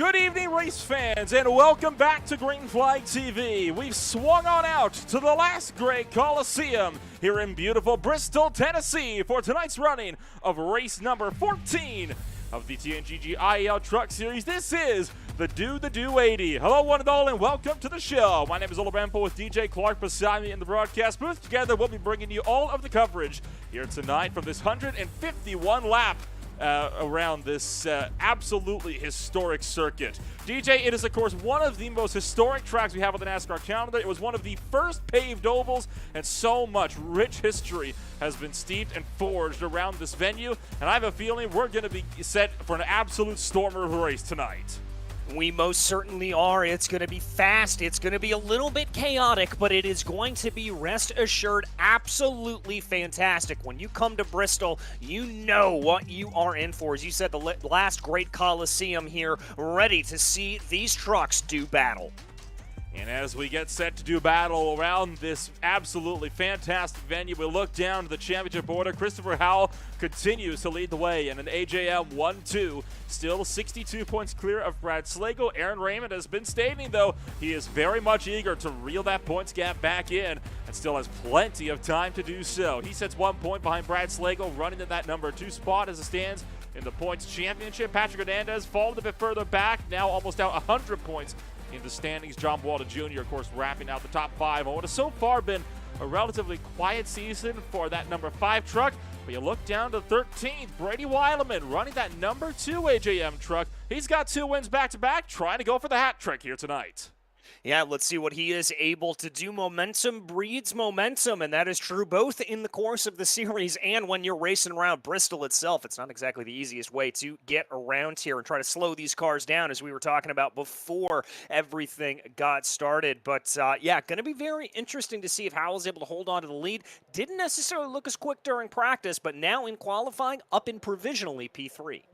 Good evening, race fans, and welcome back to Green Flag TV. We've swung on out to the last great Coliseum here in beautiful Bristol, Tennessee for tonight's running of race number 14 of the TNGG IEL Truck Series. This is the Do 80. Hello, one and all, and welcome to the show. My name is Ola Bampo with DJ Clark beside me in the broadcast booth. Together, we'll be bringing you all of the coverage here tonight from this 151 lap around this absolutely historic circuit. DJ, it is of course one of the most historic tracks we have on the NASCAR calendar. It was one of the first paved ovals, and so much rich history has been steeped and forged around this venue, and I have a feeling we're going to be set for an absolute stormer of a race tonight. We most certainly are. It's going to be fast. It's going to be a little bit chaotic, but it is going to be, rest assured, absolutely fantastic. When you come to Bristol, you know what you are in for. As you said, the last great Coliseum here, ready to see these trucks do battle. And as we get set to do battle around this absolutely fantastic venue, we look down to the championship order. Christopher Howell continues to lead the way in an AJM 1-2. Still 62 points clear of Brad Slagle. Aaron Raymond has been stating, though, he is very much eager to reel that points gap back in and still has plenty of time to do so. He sits 1 point behind Brad Slagle, running in that number 2 spot as it stands in the points championship. Patrick Hernandez fallen a bit further back, now almost out 100 points in the standings. John Walter Jr., of course, wrapping out the top 5 on what has so far been a relatively quiet season for that number 5 truck. But you look down to 13th, Brady Weileman running that number 2 AJM truck. He's got 2 wins back-to-back, trying to go for the hat trick here tonight. Yeah, let's see what he is able to do. Momentum breeds momentum, and that is true both in the course of the series and when you're racing around Bristol itself. It's not exactly the easiest way to get around here and try to slow these cars down, as we were talking about before everything got started. But, yeah, going to be very interesting to see if Howell's able to hold on to the lead. Didn't necessarily look as quick during practice, but now in qualifying, up in provisionally P3.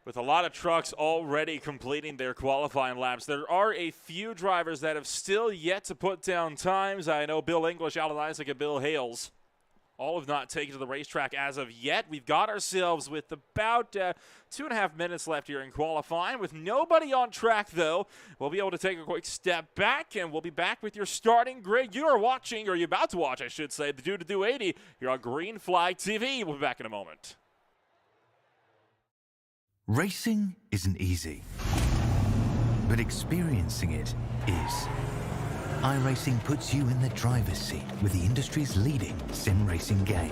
With a lot of trucks already completing their qualifying laps, there are a few drivers that have still yet to put down times. I know Bill English, Alan Isaac, and Bill Hales all have not taken to the racetrack as of yet. We've got ourselves with about 2.5 minutes left here in qualifying. With nobody on track, though, we'll be able to take a quick step back, and we'll be back with your starting grid. You are watching, or you're about to watch, I should say, the Do 80 here on Green Flag TV. We'll be back in a moment. Racing isn't easy, but experiencing it is. iRacing puts you in the driver's seat with the industry's leading sim racing game.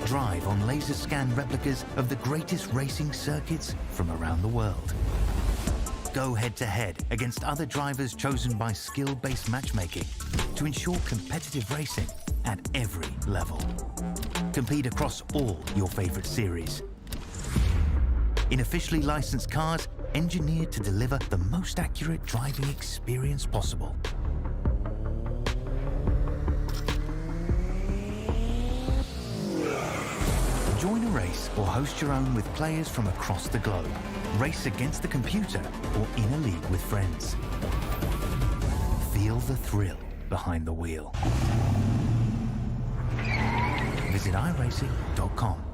Drive on laser scan replicas of the greatest racing circuits from around the world. Go head-to-head against other drivers chosen by skill-based matchmaking to ensure competitive racing at every level. Compete across all your favorite series in officially licensed cars engineered to deliver the most accurate driving experience possible. Join a race or host your own with players from across the globe. Race against the computer or in a league with friends. Feel the thrill behind the wheel. Visit iRacing.com.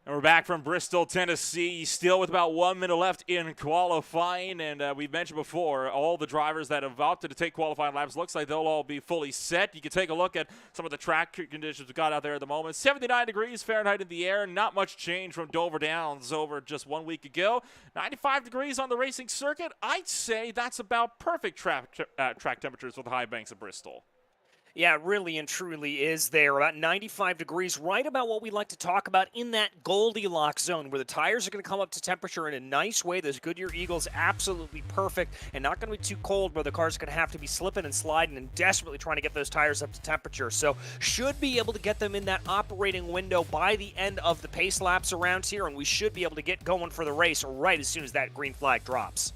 And we're back from Bristol, Tennessee, still with about 1 minute left in qualifying. And we've mentioned before, all the drivers that have opted to take qualifying laps, looks like they'll all be fully set. You can take a look at some of the track conditions we've got out there at the moment. 79 degrees Fahrenheit in the air, not much change from Dover Downs over just 1 week ago. 95 degrees on the racing circuit. I'd say that's about perfect track temperatures for the high banks of Bristol. Yeah, it really and truly is there. About 95 degrees, right about what we like to talk about in that Goldilocks zone, where the tires are going to come up to temperature in a nice way. Those Goodyear Eagles, absolutely perfect, and not going to be too cold where the car's going to have to be slipping and sliding and desperately trying to get those tires up to temperature. So should be able to get them in that operating window by the end of the pace laps around here, and we should be able to get going for the race right as soon as that green flag drops.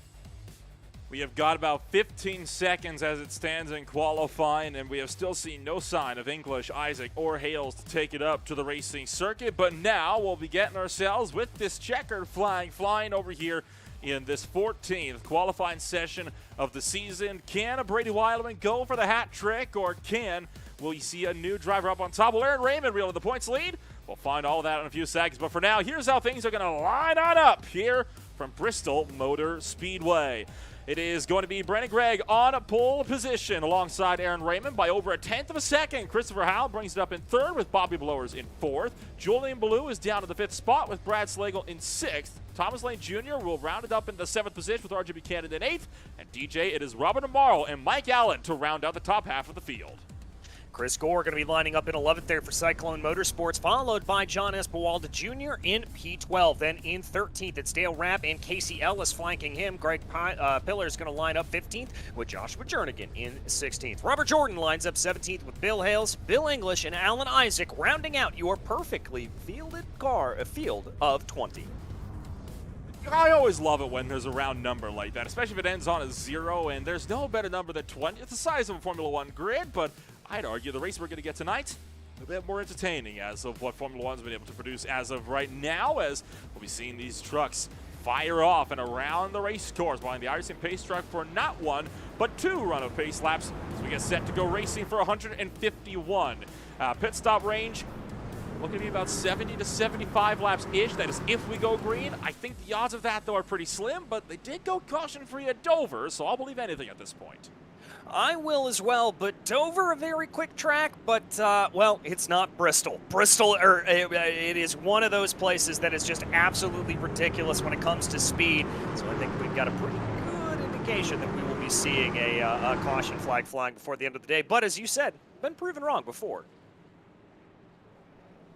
We have got about 15 seconds as it stands in qualifying, and we have still seen no sign of English, Isaac, or Hales to take it up to the racing circuit. But now we'll be getting ourselves with this checkered flag flying over here in this 14th qualifying session of the season. Can a Brady Weileman go for the hat trick, or can Will you see a new driver up on top? Will Aaron Raymond reel in the points lead? We'll find all of that in a few seconds. But for now, here's how things are going to line on up here from Bristol Motor Speedway. It is going to be Brennan Gregg on pole position alongside Aaron Raymond by over a tenth of a second. Christopher Howell brings it up in third with Bobby Blowers in fourth. Julian Ballou is down to the fifth spot with Brad Slagle in sixth. Thomas Lane Jr. will round it up in the seventh position with RJ Buchanan in eighth. And DJ, it is Robert Amaro and Mike Allen to round out the top half of the field. Chris Gore going to be lining up in 11th there for Cyclone Motorsports, followed by John Espawalda Jr. in P12. Then in 13th, it's Dale Rapp and Casey Ellis flanking him. Greg Pillar is going to line up 15th with Joshua Jernigan in 16th. Robert Jordan lines up 17th with Bill Hales, Bill English, and Alan Isaac, rounding out your perfectly fielded field of 20. I always love it when there's a round number like that, especially if it ends on a 0, and there's no better number than 20. It's the size of a Formula One grid, but I'd argue the race we're going to get tonight a bit more entertaining as of what Formula One's been able to produce as of right now, as we'll be seeing these trucks fire off and around the race course behind the iRacing pace truck for not one, but 2 run of pace laps as we get set to go racing for 151. Pit stop range looking to be about 70 to 75 laps-ish. That is if we go green. I think the odds of that, though, are pretty slim, but they did go caution-free at Dover, so I'll believe anything at this point. I will as well, but Dover, a very quick track, but, well, it's not Bristol. Bristol, it is one of those places that is just absolutely ridiculous when it comes to speed, so I think we've got a pretty good indication that we will be seeing a caution flag flying before the end of the day, but as you said, been proven wrong before.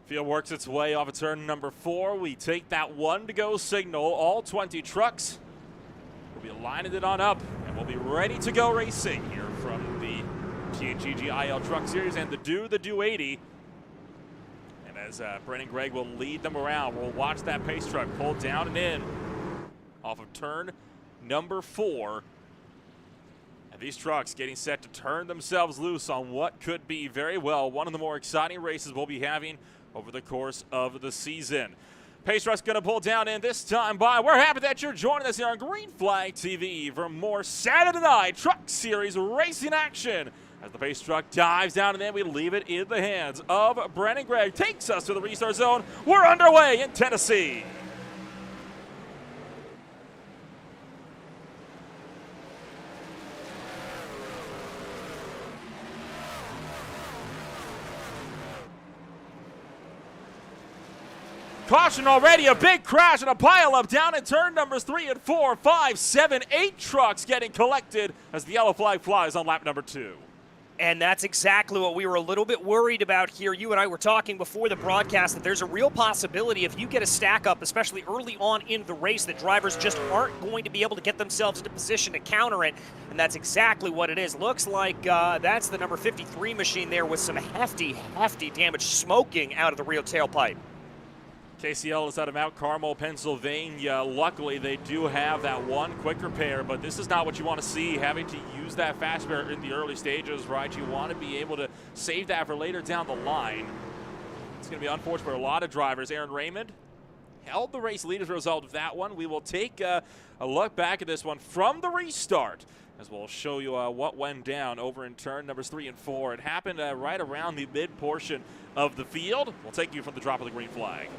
Field works its way off of turn number 4. We take that 1 to go signal. All 20 trucks will be lining it on up, and we'll be ready to go racing here from the TNGG IEL Truck Series and the Do 80. And as Brennan Gregg will lead them around, we'll watch that pace truck pull down and in off of turn number 4. And these trucks getting set to turn themselves loose on what could be very well one of the more exciting races we'll be having over the course of the season. Pace truck's going to pull down in this time by. We're happy that you're joining us here on Green Flag TV for more Saturday Night Truck Series racing action. As the pace truck dives down and then we leave it in the hands of Brennan Gregg. Takes us to the restart zone. We're underway in Tennessee. Caution already, a big crash and a pileup down in turn numbers 3 and 4, 5, 7, 8 trucks getting collected as the yellow flag flies on lap number 2. And that's exactly what we were a little bit worried about here. You and I were talking before the broadcast that there's a real possibility if you get a stack up, especially early on in the race, that drivers just aren't going to be able to get themselves into position to counter it. And that's exactly what it is. Looks like that's the number 53 machine there with some hefty damage smoking out of the rear tailpipe. KCL is out of Mount Carmel, Pennsylvania. Luckily, they do have that one quick repair, but this is not what you want to see, having to use that fast spare in the early stages, right? You want to be able to save that for later down the line. It's going to be unfortunate for a lot of drivers. Aaron Raymond held the race lead as a result of that one. We will take a look back at this one from the restart, as we'll show you what went down over in turn numbers 3 and 4. It happened right around the mid portion of the field. We'll take you from the drop of the green flag.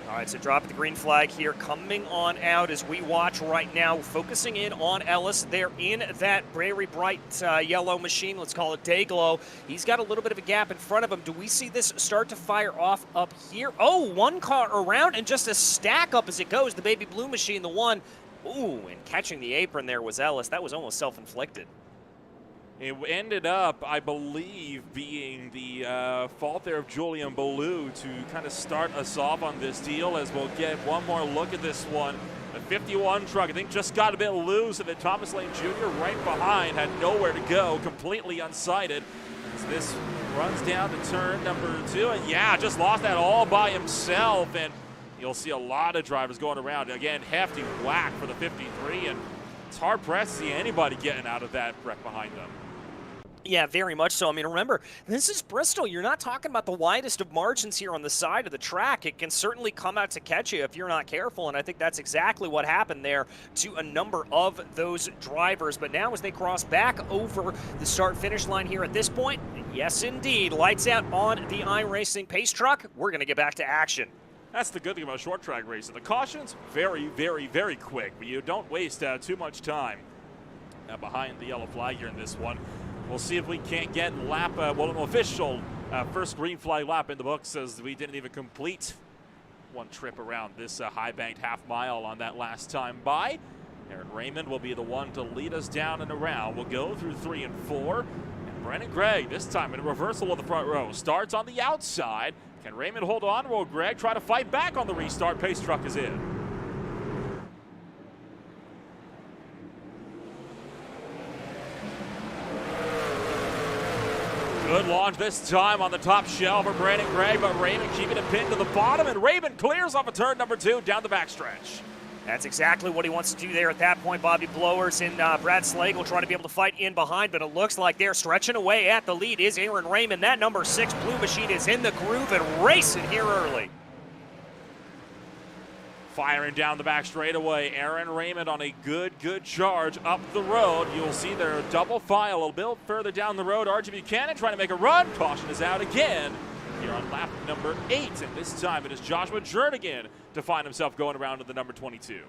All right, so drop the green flag here, coming on out as we watch right now, focusing in on Ellis. They're in that very bright yellow machine, let's call it day glow. He's got a little bit of a gap in front of him. Do we see this start to fire off up here? Oh, one car around and just a stack up as it goes. The baby blue machine, the one. Ooh, and catching the apron there was Ellis. That was almost self-inflicted. It ended up, I believe, being the fault there of Julian Ballou to kind of start us off on this deal, as we'll get one more look at this one. The 51 truck, I think, just got a bit loose, and then Thomas Lane Jr. right behind had nowhere to go, completely unsighted. As this runs down to turn number 2, and yeah, just lost that all by himself, and you'll see a lot of drivers going around. Again, hefty whack for the 53, and it's hard-pressed to see anybody getting out of that wreck behind them. Yeah, very much so. I mean, remember, this is Bristol. You're not talking about the widest of margins here on the side of the track. It can certainly come out to catch you if you're not careful, and I think that's exactly what happened there to a number of those drivers. But now as they cross back over the start-finish line here at this point, yes, indeed, lights out on the iRacing pace truck. We're going to get back to action. That's the good thing about short track racing. The cautions, very, very, very quick, but you don't waste too much time behind the yellow flag here in this one. We'll see if we can't get an official first green flag lap in the books, as we didn't even complete one trip around this high-banked half mile on that last time by. Aaron Raymond will be the one to lead us down and around. We'll go through 3 and 4. And Brennan Gregg, this time in a reversal of the front row, starts on the outside. Can Raymond hold on, or will Gregg try to fight back on the restart? Pace truck is in. Good launch this time on the top shelf for Brandon Gregg, but Raymond keeping it pinned to the bottom, and Raymond clears off a turn number 2 down the backstretch. That's exactly what he wants to do there at that point. Bobby Blowers and Brad Slagle trying to be able to fight in behind, but it looks like they're stretching away at the lead is Aaron Raymond. That number 6 Blue Machine is in the groove and racing here early. Firing down the back straightaway, Aaron Raymond on a good charge up the road. You'll see their double file a bit further down the road. RJ Buchanan trying to make a run. Caution is out again here on lap number 8, and this time it is Joshua Jernigan to find himself going around to the number 22.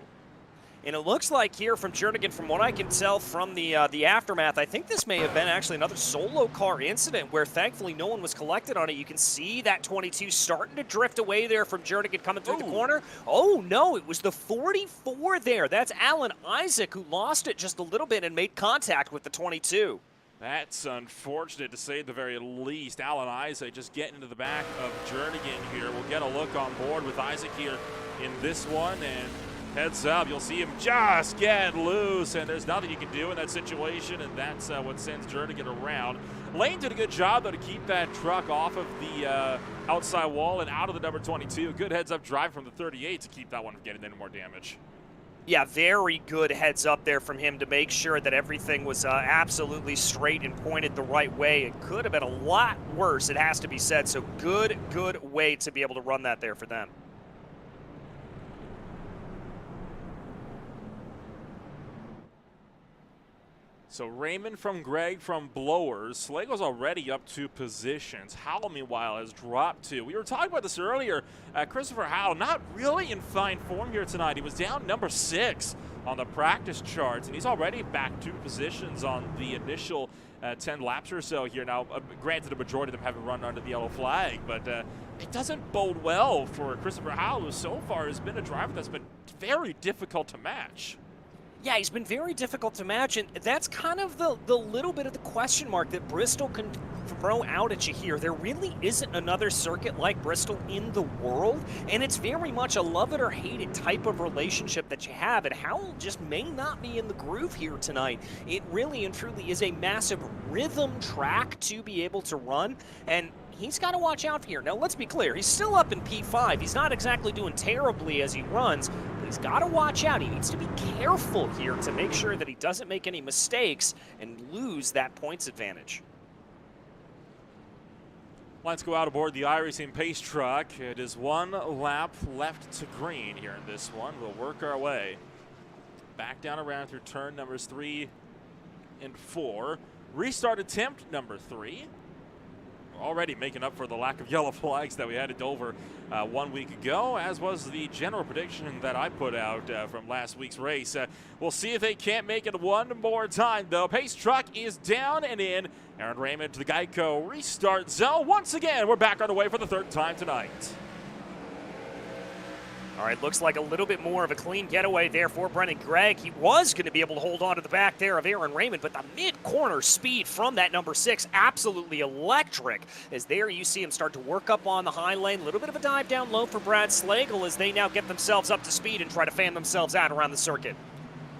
And it looks like here from Jernigan, from what I can tell from the aftermath, I think this may have been actually another solo car incident where thankfully no one was collected on it. You can see that 22 starting to drift away there from Jernigan coming through the corner. Oh no, it was the 44 there. That's Alan Isaac who lost it just a little bit and made contact with the 22. That's unfortunate to say the very least. Alan Isaac just getting into the back of Jernigan here. We'll get a look on board with Isaac here in this one, and heads up, you'll see him just get loose, and there's nothing you can do in that situation, and that's what sends Jernigan around. Lane did a good job, though, to keep that truck off of the outside wall and out of the number 22. Good heads-up drive from the 38 to keep that one from getting any more damage. Yeah, very good heads up there from him to make sure that everything was absolutely straight and pointed the right way. It could have been a lot worse, it has to be said, so good way to be able to run that there for them. So Raymond from Gregg from Blowers. Slagle's already up 2 positions. Howell, meanwhile, has dropped 2. We were talking about this earlier. Christopher Howell, not really in fine form here tonight. He was down number 6 on the practice charts, and he's already back 2 positions on the initial 10 laps or so here. Now, granted, the majority of them haven't run under the yellow flag, but it doesn't bode well for Christopher Howell, who so far has been a driver that's been very difficult to match. Yeah, he's been very difficult to match, and that's kind of the little bit of the question mark that Bristol can throw out at you here. There really isn't another circuit like Bristol in the world, and it's very much a love it or hate it type of relationship that you have, and Howell just may not be in the groove here tonight. It really and truly is a massive rhythm track to be able to run, and he's got to watch out here. Now, let's be clear. He's still up in P5. He's not exactly doing terribly as he runs, but he's got to watch out. He needs to be careful here to make sure that he doesn't make any mistakes and lose that points advantage. Let's go out aboard the iRacing pace truck. It is 1 lap left to green here in this one. We'll work our way back down around through turn numbers 3 and 4. Restart attempt number 3. Already making up for the lack of yellow flags that we had at Dover 1 week ago, as was the general prediction that I put out from last week's race. We'll see if they can't make it one more time, though. Pace truck is down and in. Aaron Raymond to the Geico restart zone. Once again, we're back on the way for the 3rd time tonight. All right, looks like a little bit more of a clean getaway there for Brennan Gregg. He was going to be able to hold on to the back there of Aaron Raymond, but the mid-corner speed from that number 6, absolutely electric. As there you see him start to work up on the high lane. A little bit of a dive down low for Brad Slagle as they now get themselves up to speed and try to fan themselves out around the circuit.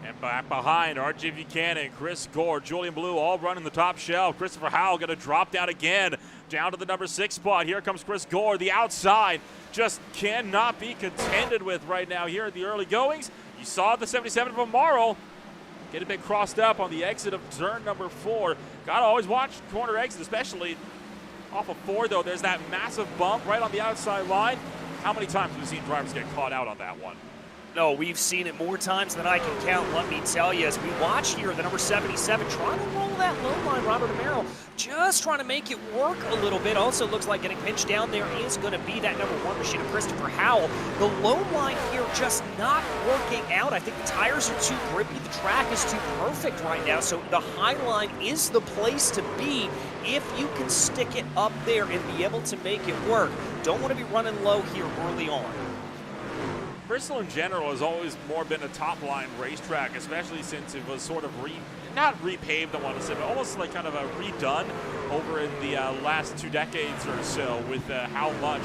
And back behind, RJ Buchanan, Chris Gore, Julian Blue all running the top shelf. Christopher Howell going to drop down again, down to the number 6 spot. Here comes Chris Gore, the outside. Just cannot be contended with right now here at the early goings. You saw the 77 from Morrow. Get a bit crossed up on the exit of turn number 4. Gotta always watch corner exit, especially off of 4, though. There's that massive bump right on the outside line. How many times have we seen drivers get caught out on that one? No, we've seen it more times than I can count, let me tell you. As we watch here, the number 77 trying to roll that low line, Robert Amaro, just trying to make it work a little bit. Also looks like getting pinched down there is going to be that number 1 machine of Christopher Howell. The low line here just not working out. I think the tires are too grippy. The track is too perfect right now. So the high line is the place to be if you can stick it up there and be able to make it work. Don't want to be running low here early on. Bristol in general has always more been a top-line racetrack, especially since it was sort of not repaved, I want to say, but almost like kind of a redone over in the last 2 decades or so with how much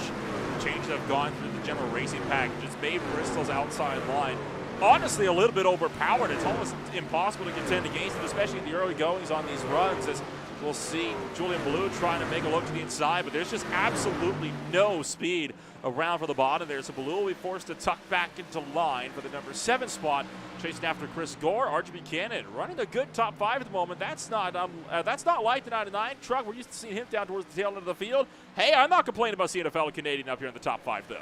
changes have gone through the general racing package. It's made Bristol's outside line honestly a little bit overpowered. It's almost impossible to contend against it, especially in the early goings on these runs, as we'll see Julian Ballou trying to make a look to the inside, but there's just absolutely no speed around for the bottom there. So Ballou will be forced to tuck back into line for the number 7 spot, chasing after Chris Gore. RJ Buchanan running a good top 5 at the moment. That's not like the 99 truck. We're used to seeing him down towards the tail end of the field. Hey, I'm not complaining about seeing a fellow Canadian up here in the top 5, though.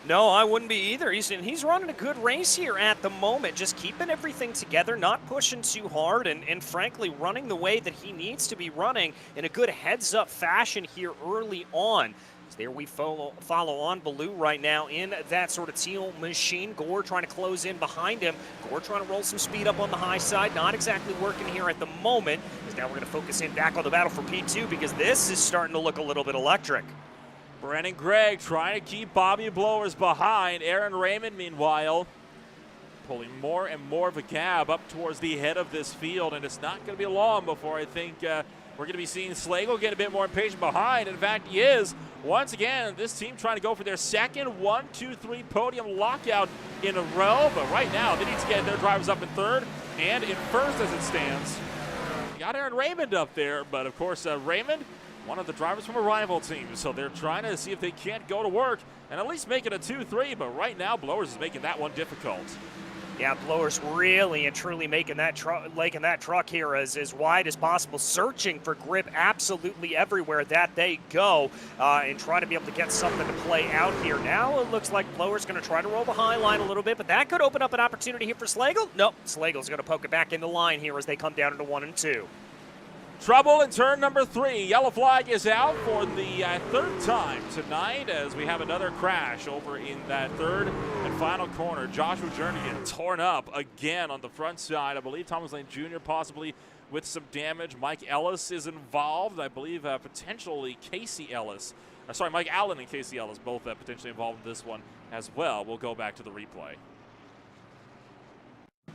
No, I wouldn't be either. He's running a good race here at the moment, just keeping everything together, not pushing too hard, and frankly running the way that he needs to be running in a good heads-up fashion here early on. So there we follow on Ballou right now in that sort of teal machine. Gore trying to close in behind him. Gore trying to roll some speed up on the high side. Not exactly working here at the moment, because now we're going to focus in back on the battle for P2, because this is starting to look a little bit electric. Brennan Gregg trying to keep Bobby Blowers behind. Aaron Raymond, meanwhile, pulling more and more of a cab up towards the head of this field, and it's not going to be long before I think we're going to be seeing Slagle get a bit more impatient behind. In fact, he is. Once again, this team trying to go for their second 1-2-3 podium lockout in a row, but right now they need to get their drivers up in 3rd and in 1st as it stands. You got Aaron Raymond up there, but of course Raymond, one of the drivers from a rival team, so they're trying to see if they can't go to work and at least make it a 2-3, but right now Blowers is making that one difficult. Yeah, Blowers really and truly making that truck here as wide as possible, searching for grip absolutely everywhere that they go, and trying to be able to get something to play out here. Now it looks like Blowers going to try to roll the high line a little bit, but that could open up an opportunity here for Slagle. Nope, Slagle's going to poke it back in the line here as they come down into 1 and 2. Trouble in turn number 3. Yellow flag is out for the 3rd time tonight as we have another crash over in that 3rd and final corner. Joshua Jernigan torn up again on the front side. I believe Thomas Lane Jr. possibly with some damage. Mike Ellis is involved. I believe potentially Casey Ellis. Mike Allen and Casey Ellis both potentially involved in this one as well. We'll go back to the replay.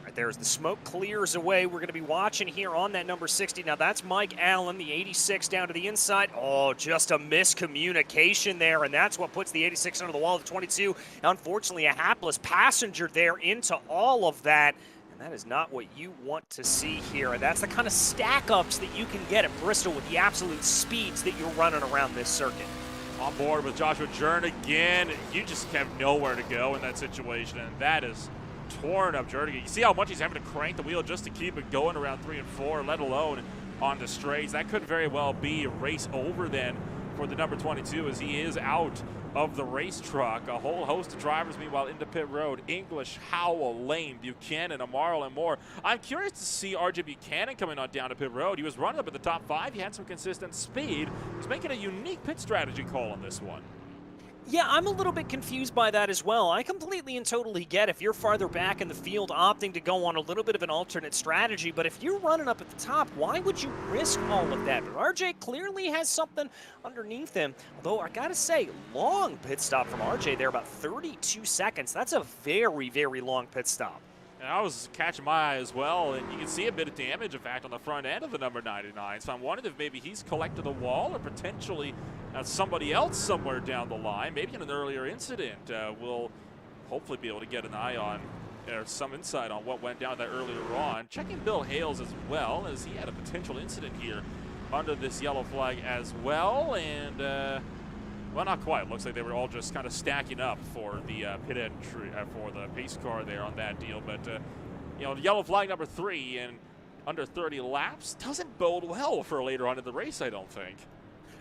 Right there as the smoke clears away, we're going to be watching here on that number 60. Now that's Mike Allen, the 86 down to the inside. Oh, just a miscommunication there, and that's what puts the 86 under the wall of the 22. Unfortunately, a hapless passenger there into all of that, and that is not what you want to see here. And that's the kind of stack-ups that you can get at Bristol with the absolute speeds that you're running around this circuit. On board with Joshua Jernigan, you just have nowhere to go in that situation, and that is torn up Jernigan. You see how much he's having to crank the wheel just to keep it going around 3 and 4, let alone on the straights. That could very well be a race over then for the number 22 as he is out of the race truck. A whole host of drivers, meanwhile, into pit road. English, Howell, Lane, Buchanan, Amaral, and more. I'm curious to see RJ Buchanan coming on down to pit road. He was running up at the top 5. He had some consistent speed. He's making a unique pit strategy call on this one. Yeah, I'm a little bit confused by that as well. I completely and totally get if you're farther back in the field opting to go on a little bit of an alternate strategy, but if you're running up at the top, why would you risk all of that? But RJ clearly has something underneath him, although I gotta say, long pit stop from RJ there, about 32 seconds. That's a very, very long pit stop. And I was catching my eye as well, and you can see a bit of damage, in fact, on the front end of the number 99. So I'm wondering if maybe he's collected the wall or potentially somebody else somewhere down the line, maybe in an earlier incident. We'll hopefully be able to get an eye on or some insight on what went down there earlier on. Checking Bill Hales as well, as he had a potential incident here under this yellow flag as well. And well, not quite. Looks like they were all just kind of stacking up for the pit entry, for the pace car there on that deal. But You know, yellow flag number 3 in under 30 laps doesn't bode well for later on in the race, I don't think.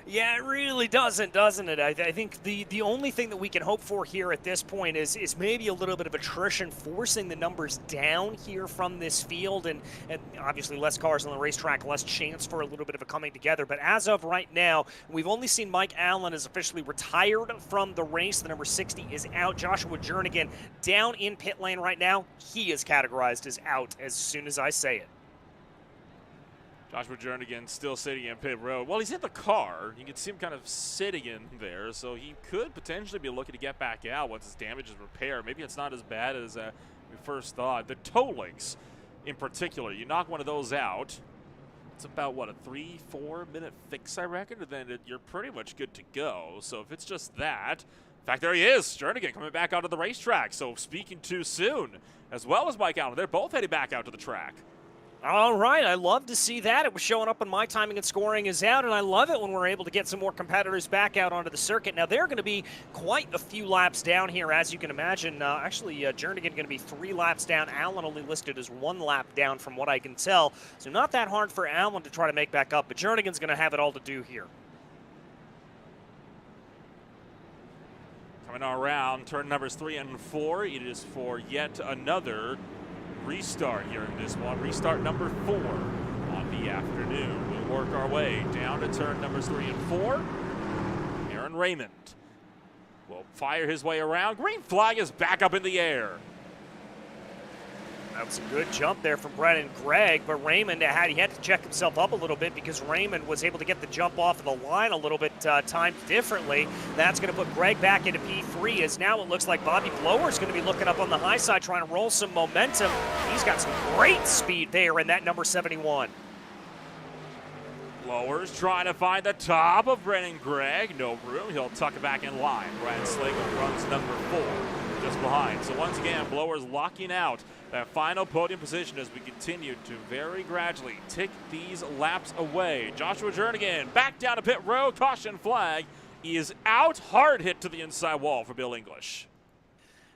Yeah, it really doesn't it? I think the only thing that we can hope for here at this point is maybe a little bit of attrition, forcing the numbers down here from this field, and obviously less cars on the racetrack, less chance for a little bit of a coming together. But as of right now, we've only seen Mike Allen is officially retired from the race. The number 60 is out. Joshua Jernigan down in pit lane right now. He is categorized as out as soon as I say it. Joshua Jernigan still sitting in pit road. Well, he's in the car. You can see him kind of sitting in there, so he could potentially be looking to get back out once his damage is repaired. Maybe it's not as bad as we first thought. The toe links, in particular, you knock one of those out, it's about, what, a 3-4 minute fix, I reckon, and then you're pretty much good to go. So if it's just that, in fact, there he is, Jernigan coming back onto the racetrack. So speaking too soon, as well as Mike Allen, they're both heading back out to the track. All right, I love to see that. It was showing up on my timing and scoring is out, and I love it when we're able to get some more competitors back out onto the circuit. Now, they're going to be quite a few laps down here, as you can imagine. Jernigan going to be 3 laps down. Allen only listed as 1 lap down from what I can tell. So not that hard for Allen to try to make back up, but Jernigan's going to have it all to do here. Coming around, turn numbers 3 and 4. It is for yet another restart here in this one. Restart number 4 on the afternoon. We work our way down to turn numbers 3 and 4. Aaron Raymond will fire his way around. Green flag is back up in the air. That was a good jump there from Brennan Gregg, but Raymond he had to check himself up a little bit because Raymond was able to get the jump off of the line a little bit timed differently. That's going to put Gregg back into P3, as now it looks like Bobby Blower's going to be looking up on the high side trying to roll some momentum. He's got some great speed there in that number 71. Blower's trying to find the top of Brennan Gregg. No room. He'll tuck it back in line. Ryan Slagle runs number 4 just behind. So once again, Blower's locking out that final podium position as we continue to very gradually tick these laps away. Joshua Jernigan back down to pit road. Caution flag. He is out. Hard hit to the inside wall for Bill English.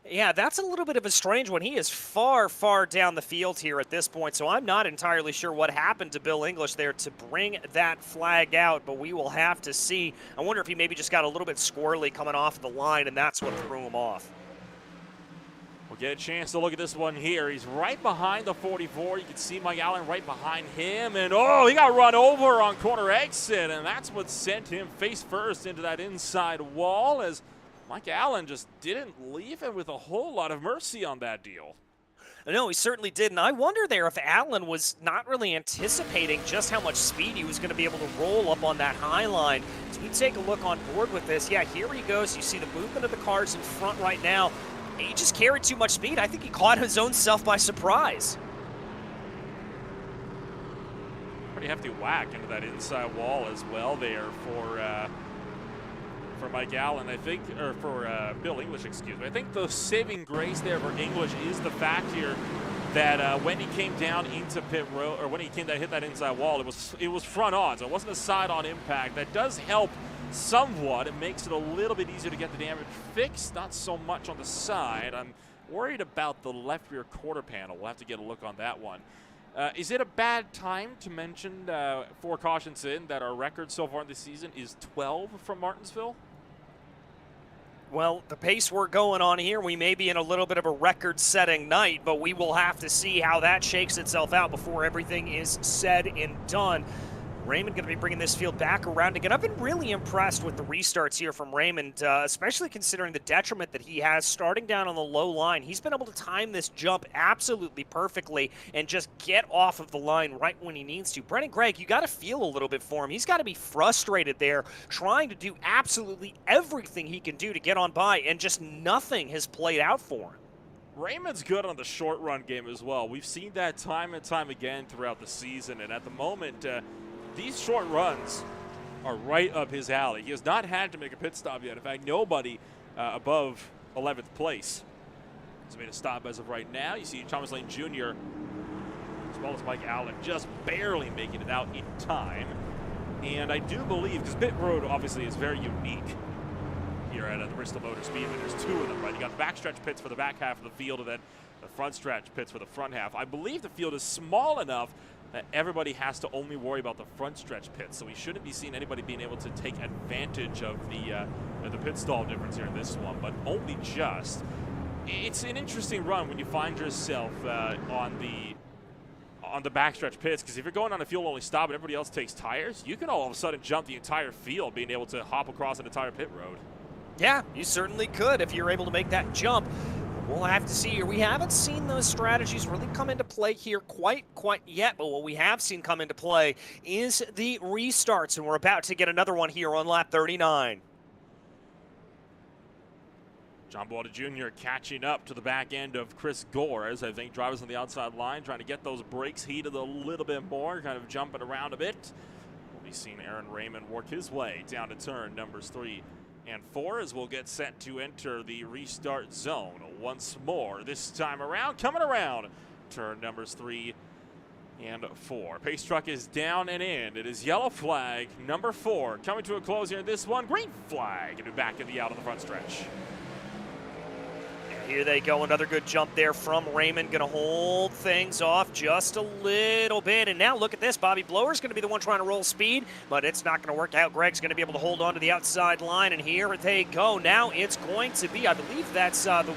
Yeah, that's a little bit of a strange one. He is far, far down the field here at this point, so I'm not entirely sure what happened to Bill English there to bring that flag out, but we will have to see. I wonder if he maybe just got a little bit squirrely coming off the line, and that's what threw him off. We'll get a chance to look at this one here. He's right behind the 44. You can see Mike Allen right behind him. And, oh, he got run over on corner exit. And that's what sent him face first into that inside wall, as Mike Allen just didn't leave him with a whole lot of mercy on that deal. No, he certainly didn't. I wonder there if Allen was not really anticipating just how much speed he was going to be able to roll up on that high line. As we take a look on board with this, yeah, here he goes. You see the movement of the cars in front right now. He just carried too much speed. I think he caught his own self by surprise. Pretty hefty whack into that inside wall as well there for Mike Allen, I think, or for Bill English, excuse me. I think the saving grace there for English is the fact here that when he came down into pit road, or when he came down hit that inside wall, it was front on, so it wasn't a side on impact. That does help somewhat. It makes it a little bit easier to get the damage fixed, not so much on the side. I'm worried about the left rear quarter panel. We'll have to get a look on that one. Is it a bad time to mention 4 cautions in that our record so far this season is 12 from Martinsville? Well, the pace we're going on here, we may be in a little bit of a record-setting night, but we will have to see how that shakes itself out before everything is said and done. Raymond going to be bringing this field back around again. I've been really impressed with the restarts here from Raymond, especially considering the detriment that he has starting down on the low line. He's been able to time this jump absolutely perfectly and just get off of the line right when he needs to. Brennan Gregg, you got to feel a little bit for him. He's got to be frustrated there, trying to do absolutely everything he can do to get on by, and just nothing has played out for him. Raymond's good on the short run game as well. We've seen that time and time again throughout the season, and at the moment, these short runs are right up his alley. He has not had to make a pit stop yet. In fact, nobody above 11th place has made a stop as of right now. You see Thomas Lane Jr. as well as Mike Allen just barely making it out in time. And I do believe, because pit road obviously is very unique here at the Bristol Motor Speedway. There's 2 of them, right? You got the backstretch pits for the back half of the field, and then the front stretch pits for the front half. I believe the field is small enough that everybody has to only worry about the front stretch pits, so we shouldn't be seeing anybody being able to take advantage of the pit stall difference here in this one, but only just. It's an interesting run when you find yourself on the backstretch pits, because if you're going on a fuel-only stop and everybody else takes tires, you can all of a sudden jump the entire field, being able to hop across an entire pit road. Yeah, you certainly could if you're able to make that jump. We'll have to see here. We haven't seen those strategies really come into play here quite yet, but what we have seen come into play is the restarts, and we're about to get another one here on lap 39. John Botta Jr. catching up to the back end of Chris Gore, as I think drivers on the outside line trying to get those brakes heated a little bit more, kind of jumping around a bit. We'll be seeing Aaron Raymond work his way down to turn numbers 3 and 4 as we'll get set to enter the restart zone once more. This time around, coming around turn numbers 3 and 4. Pace truck is down and in. It is yellow flag number 4 coming to a close here in this one. Green flag and back in the out on the front stretch. Here they go, another good jump there from Raymond. Going to hold things off just a little bit. And now look at this. Bobby Blower's going to be the one trying to roll speed, but it's not going to work out. Greg's going to be able to hold on to the outside line, and here they go. Now it's going to be, I believe that's the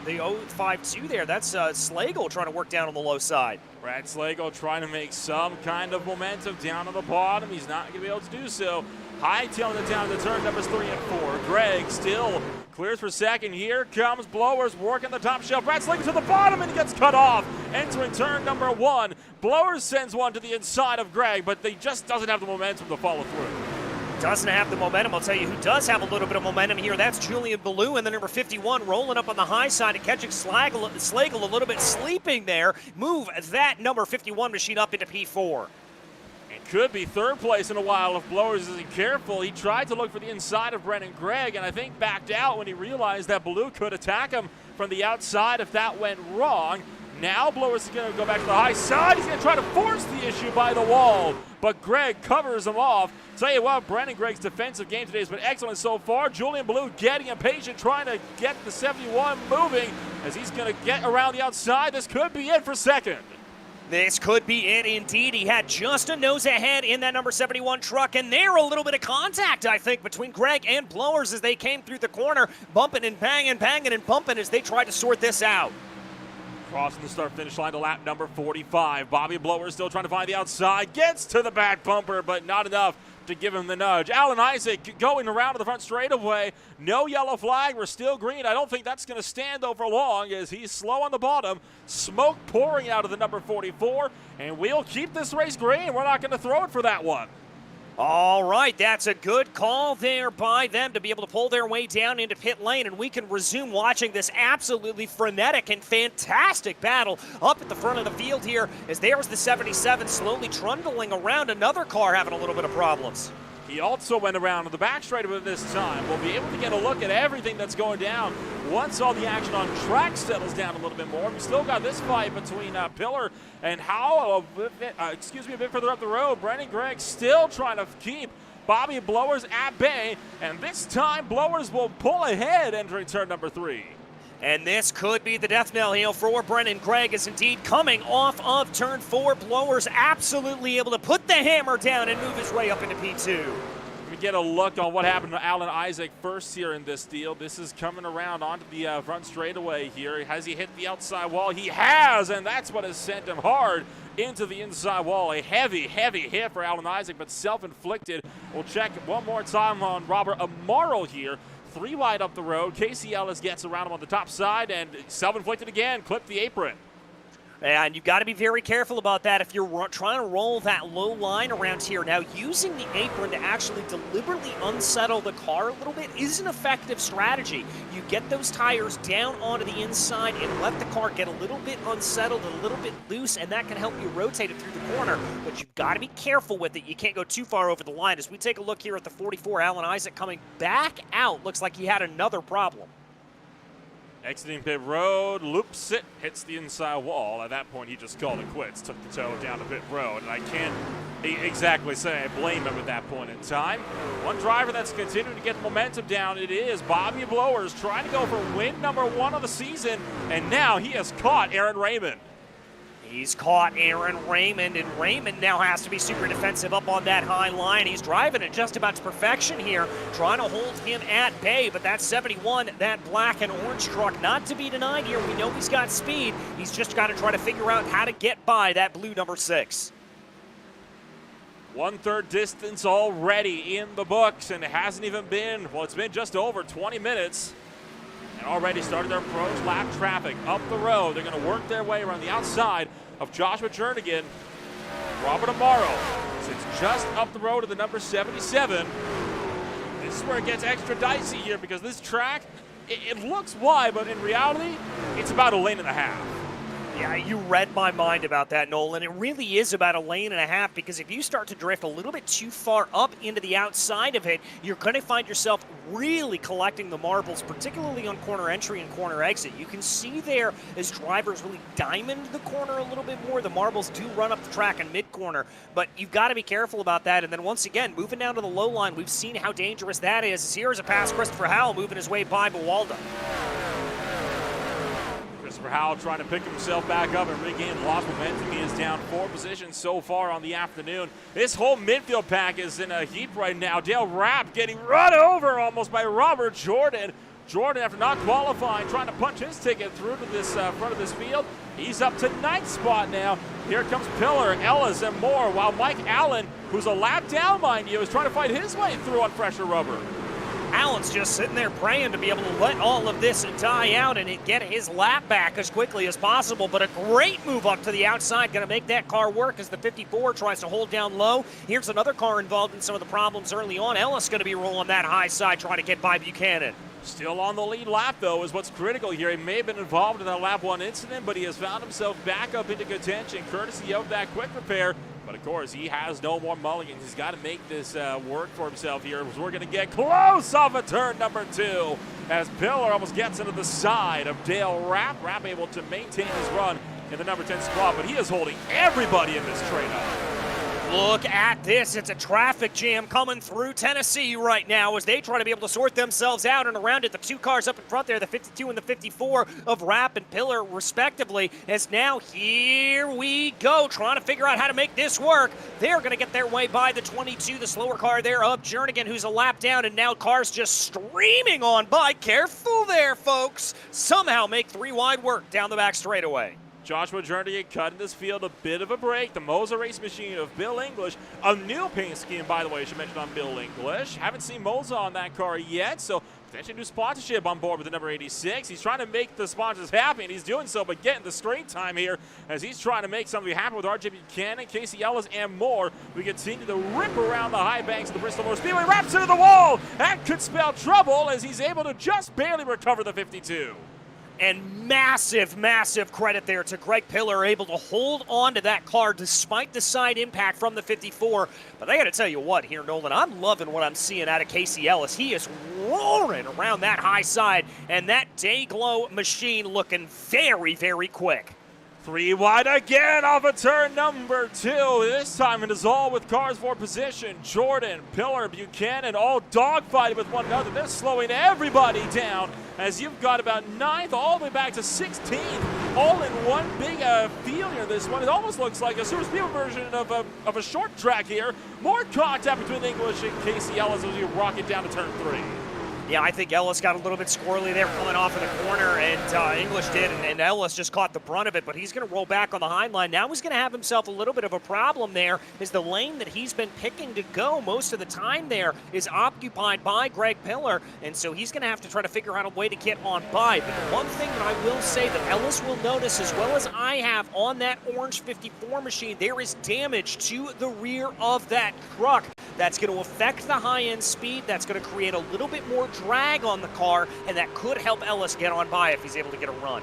052 there. That's Slagle trying to work down on the low side. Brad Slagle trying to make some kind of momentum down on the bottom. He's not going to be able to do so. Hightailing it down to turn numbers 3 and 4. Greg still clears for second. Here comes Blowers working the top shelf. Brad Slagle to the bottom, and he gets cut off. Entering turn number 1. Blowers sends one to the inside of Greg, but he just doesn't have the momentum to follow through. Doesn't have the momentum. I'll tell you who does have a little bit of momentum here. That's Julian Ballou in the number 51, rolling up on the high side and catching Slagle a little bit sleeping there. Move that number 51 machine up into P4. Could be third place in a while if Blowers isn't careful. He tried to look for the inside of Brennan Gregg, and I think backed out when he realized that Ballou could attack him from the outside if that went wrong. Now Blowers is going to go back to the high side. He's going to try to force the issue by the wall, but Gregg covers him off. Tell you what, Brennan Gregg's defensive game today has been excellent so far. Julian Ballou getting impatient, trying to get the 71 moving as he's going to get around the outside. This could be it for second. This could be it indeed. He had just a nose ahead in that number 71 truck, and there a little bit of contact, I think, between Gregg and Blowers as they came through the corner, bumping and banging, banging and bumping as they tried to sort this out. Crossing the start-finish line to lap number 45. Bobby Blowers still trying to find the outside, gets to the back bumper, but not enough to give him the nudge. Alan Isaac going around to the front straightaway. No yellow flag. We're still green. I don't think that's going to stand though for long as he's slow on the bottom. Smoke pouring out of the number 44, and we'll keep this race green. We're not going to throw it for that one. All right, that's a good call there by them to be able to pull their way down into pit lane, and we can resume watching this absolutely frenetic and fantastic battle up at the front of the field here as there's the 77 slowly trundling around another car having a little bit of problems. He also went around to the back straightaway this time. We'll be able to get a look at everything that's going down once all the action on track settles down a little bit more. We still got this fight between Pillar and Howell, a bit further up the road. Brennan Gregg still trying to keep Bobby Blowers at bay, and this time Blowers will pull ahead entering turn number 3. And this could be the death knell here for Brennan Gregg is indeed coming off of turn 4. Blowers absolutely able to put the hammer down and move his way up into P2. We get a look on what happened to Alan Isaac first here in this deal. This is coming around onto the front straightaway here. Has he hit the outside wall? He has, and that's what has sent him hard into the inside wall. A heavy, heavy hit for Alan Isaac, but self-inflicted. We'll check one more time on Robert Amaro here. 3 wide up the road. Casey Ellis gets around him on the top side and self-inflicted again, clipped the apron. And you've got to be very careful about that if you're trying to roll that low line around here. Now, using the apron to actually deliberately unsettle the car a little bit is an effective strategy. You get those tires down onto the inside and let the car get a little bit unsettled, a little bit loose, and that can help you rotate it through the corner. But you've got to be careful with it. You can't go too far over the line. As we take a look here at the 44, Alan Isaac coming back out. Looks like he had another problem. Exiting pit road, loops it, hits the inside wall. At that point, he just called it quits, took the toe down to pit road. And I can't exactly say I blame him at that point in time. One driver that's continuing to get momentum down, it is Bobby Blowers trying to go for win number 1 of the season. and now he has caught Aaron Raymond. He's caught Aaron Raymond, and Raymond now has to be super defensive up on that high line. He's driving it just about to perfection here, trying to hold him at bay, but that 71, that black and orange truck, not to be denied here. We know he's got speed. He's just got to try to figure out how to get by that blue number 6. 1/3 distance already in the books, and it hasn't even been, well, it's been just over 20 minutes. And already started their approach lap traffic up the road. They're going to work their way around the outside of Joshua Jernigan. Robert Amaro sits just up the road to the number 77. This is where it gets extra dicey here because this track, it looks wide, but in reality, it's about a lane and a half. Yeah, you read my mind about that, Nolan. It really is about a lane and a half because if you start to drift a little bit too far up into the outside of it, you're going to find yourself really collecting the marbles, particularly on corner entry and corner exit. You can see there as drivers really diamond the corner a little bit more. The marbles do run up the track in mid-corner, but you've got to be careful about that. And then once again, moving down to the low line, we've seen how dangerous that is. Here's a pass, Christopher Howell moving his way by Bawalda. Christopher Howell trying to pick himself back up and regain lost momentum. He is down 4 positions so far on the afternoon. This whole midfield pack is in a heap right now. Dale Rapp getting run over almost by Robert Jordan. Jordan, after not qualifying, trying to punch his ticket through to this front of this field. He's up to 9th spot now. Here comes Pillar, Ellis, and more, while Mike Allen, who's a lap down, mind you, is trying to fight his way through on fresher rubber. Allen's just sitting there praying to be able to let all of this die out and get his lap back as quickly as possible. But a great move up to the outside, going to make that car work as the 54 tries to hold down low. Here's another car involved in some of the problems early on. Ellis going to be rolling that high side, trying to get by Buchanan. Still on the lead lap, though, is what's critical here. He may have been involved in that lap 1 incident, but he has found himself back up into contention, courtesy of that quick repair. But, of course, he has no more mulligans. He's got to make this work for himself here. We're going to get close off of turn number 2 as Pillar almost gets into the side of Dale Rapp. Rapp able to maintain his run in the number 10 spot, but he is holding everybody in this trade-up. Look at this. It's a traffic jam coming through Tennessee right now as they try to be able to sort themselves out and around it. The 2 cars up in front there, the 52 and the 54 of Rapp and Pillar respectively, as now here we go, trying to figure out how to make this work. They're going to get their way by the 22, the slower car there of Jernigan, who's a lap down, and now cars just streaming on by. Careful there, folks. Somehow make 3 wide work down the back straightaway. Joshua Jernigan cutting this field a bit of a break. The Moser race machine of Bill English. A new paint scheme, by the way, I should mention on Bill English. Haven't seen Moser on that car yet, so potentially new sponsorship on board with the number 86. He's trying to make the sponsors happy, and he's doing so by getting the screen time here as he's trying to make something happen with RJ Buchanan, Casey Ellis, and more. We continue to rip around the high banks of the Bristol Motor Speedway. Wraps into the wall. That could spell trouble as he's able to just barely recover the 52. And massive, massive credit there to Greg Pillar, able to hold on to that car despite the side impact from the 54. But I got to tell you what here, Nolan, I'm loving what I'm seeing out of Casey Ellis. He is roaring around that high side, and that Dayglow machine looking very, very quick. 3 wide again off of turn number 2. This time it is all with cars for position. Jordan, Pillar, Buchanan all dogfighting with one another. They're slowing everybody down as you've got about 9th all the way back to 16th. All in one big field here. This one, it almost looks like a Super Speedway version of a short track here. More contact between English and Casey Ellis as you rock it down to turn 3. Yeah, I think Ellis got a little bit squirrely there coming off of the corner, and English did, and Ellis just caught the brunt of it, but he's going to roll back on the high line. Now he's going to have himself a little bit of a problem there, is the lane that he's been picking to go most of the time there is occupied by Greg Pillar, and so he's going to have to try to figure out a way to get on by. But the one thing that I will say that Ellis will notice, as well as I have on that orange 54 machine, there is damage to the rear of that truck. That's going to affect the high-end speed. That's going to create a little bit more drag on the car, and that could help Ellis get on by if he's able to get a run.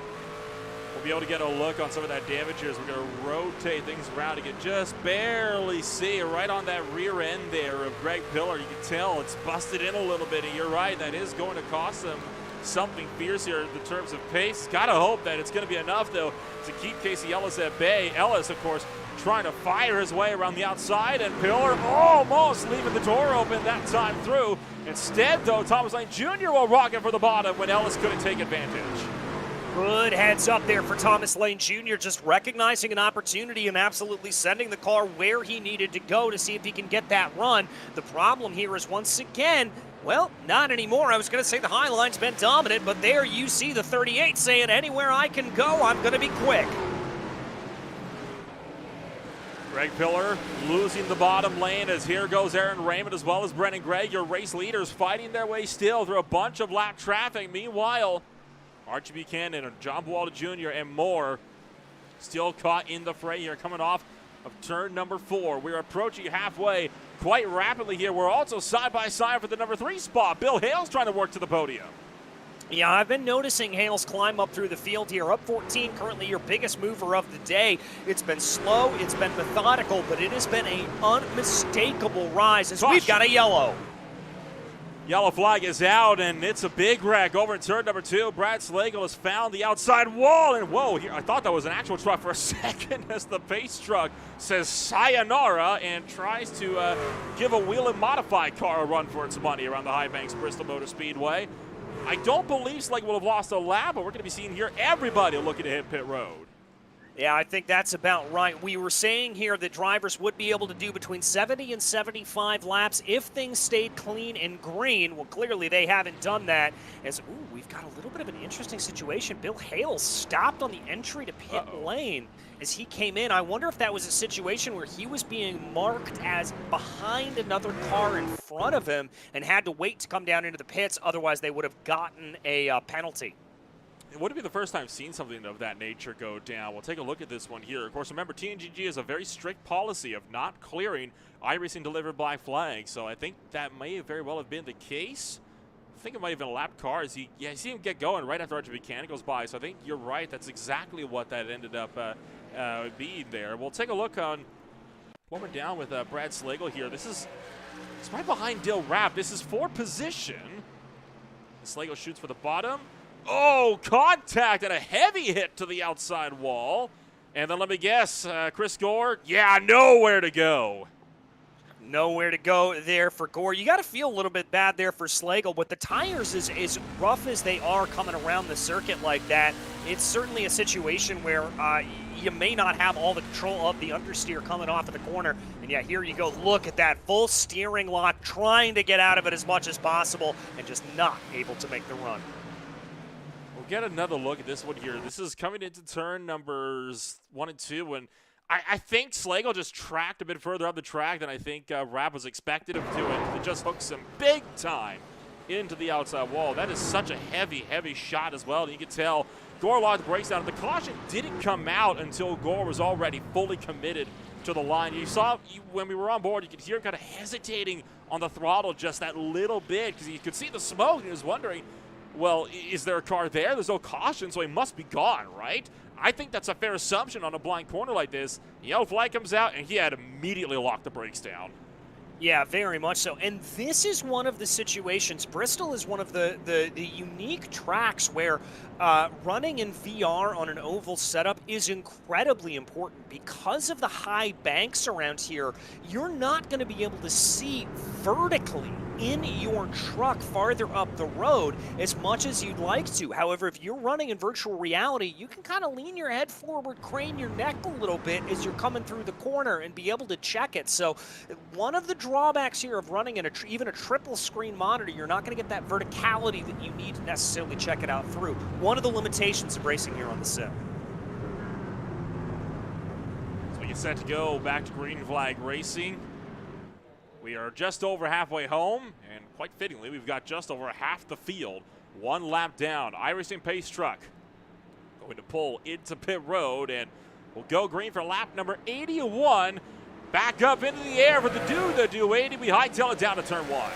We'll be able to get a look on some of that damage here as we're going to rotate things around. You can just barely see right on that rear end there of Greg Pillar. You can tell it's busted in a little bit, and you're right, that is going to cost them something fierce here in terms of pace. Gotta hope that it's going to be enough, though, to keep Casey Ellis at bay. Ellis, of course, trying to fire his way around the outside, and Pillar almost leaving the door open that time through. Instead, though, Thomas Lane Jr. will rock it for the bottom when Ellis couldn't take advantage. Good heads up there for Thomas Lane Jr., just recognizing an opportunity and absolutely sending the car where he needed to go to see if he can get that run. The problem here is, once again, well, not anymore. I was going to say the High Line's been dominant, but there you see the 38 saying, anywhere I can go, I'm going to be quick. Greg Pillar losing the bottom lane as here goes Aaron Raymond as well as Brennan Gregg. Your race leaders fighting their way still through a bunch of lap traffic. Meanwhile, Archie Buchanan and John Bualda Jr. and more still caught in the fray here, coming off of turn number 4. We're approaching halfway quite rapidly here. We're also side by side for the number 3 spot. Bill Hale's trying to work to the podium. Yeah, I've been noticing Hales climb up through the field here. R14, currently your biggest mover of the day. It's been slow, it's been methodical, but it has been an unmistakable rise as we've got a yellow. Yellow flag is out, and it's a big wreck over in turn number 2. Brad Slagle has found the outside wall, and whoa, I thought that was an actual truck for a second as the pace truck says sayonara and tries to give a wheel and modified car a run for its money around the High Banks Bristol Motor Speedway. I don't believe Slagle will have lost a lap, but we're going to be seeing here everybody looking to hit pit road. Yeah, I think that's about right. We were saying here that drivers would be able to do between 70 and 75 laps if things stayed clean and green. Well, clearly they haven't done that. As, we've got a little bit of an interesting situation. Bill Hale stopped on the entry to pit lane as he came in. I wonder if that was a situation where he was being marked as behind another car in front of him and had to wait to come down into the pits. Otherwise, they would have gotten a penalty. It wouldn't be the first time seeing something of that nature go down. We'll take a look at this one here. Of course, remember, TNGG has a very strict policy of not clearing iRacing delivered black flags, so I think that may very well have been the case. I think it might have been a lap car. You see him get going right after Archie Buchanan goes by, so I think you're right. That's exactly what that ended up being there. We'll take a look on what we're down with Brad Slagle here. It's right behind Dill Rapp. This is for position. Slagle shoots for the bottom. Oh, contact and a heavy hit to the outside wall. And then let me guess, Chris Gore, nowhere to go. Nowhere to go there for Gore. You got to feel a little bit bad there for Slagle. With the tires as rough as they are coming around the circuit like that, it's certainly a situation where you may not have all the control of the understeer coming off of the corner. And yeah, here you go. Look at that full steering lock, trying to get out of it as much as possible and just not able to make the run. Get another look at this one here. This is coming into turn numbers 1 and 2, and I think Slagle just tracked a bit further up the track than I think Rapp was expected him to, and it just hooks him big time into the outside wall. That is such a heavy, heavy shot as well, and you can tell Gore locked the brakes down. The caution didn't come out until Gore was already fully committed to the line. You saw when we were on board, you could hear him kind of hesitating on the throttle just that little bit because you could see the smoke, and he was wondering, well, is there a car there? There's no caution, so he must be gone, right? I think that's a fair assumption on a blind corner like this. The yellow flag comes out, and he had immediately locked the brakes down. Yeah, very much so. And this is one of the situations. Bristol is one of the unique tracks where running in VR on an oval setup is incredibly important. Because of the high banks around here, you're not going to be able to see vertically in your truck farther up the road as much as you'd like to. However, if you're running in virtual reality, you can kind of lean your head forward, crane your neck a little bit as you're coming through the corner and be able to check it. So one of the drawbacks here of running in even a triple screen monitor, you're not going to get that verticality that you need to necessarily check it out through. One of the limitations of racing here on the sim. So we get set to go back to green flag racing. We are just over halfway home, and quite fittingly, we've got just over half the field. One lap down. iRacing pace truck going to pull into pit road, and we'll go green for lap number 81. Back up into the air for the do 80. We hightail it down to turn 1.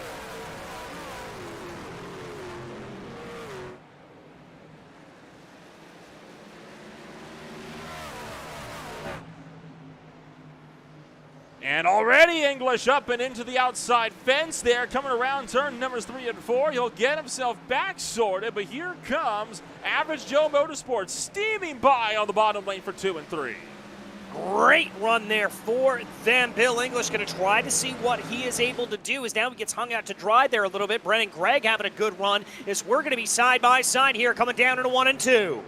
And already English up and into the outside fence there, coming around turn numbers 3 and 4. He'll get himself back sorted, but here comes Average Joe Motorsports steaming by on the bottom lane for 2 and 3. Great run there for them. Bill English going to try to see what he is able to do as now he gets hung out to dry there a little bit. Brennan Gregg having a good run as we're going to be side by side here coming down into 1 and 2.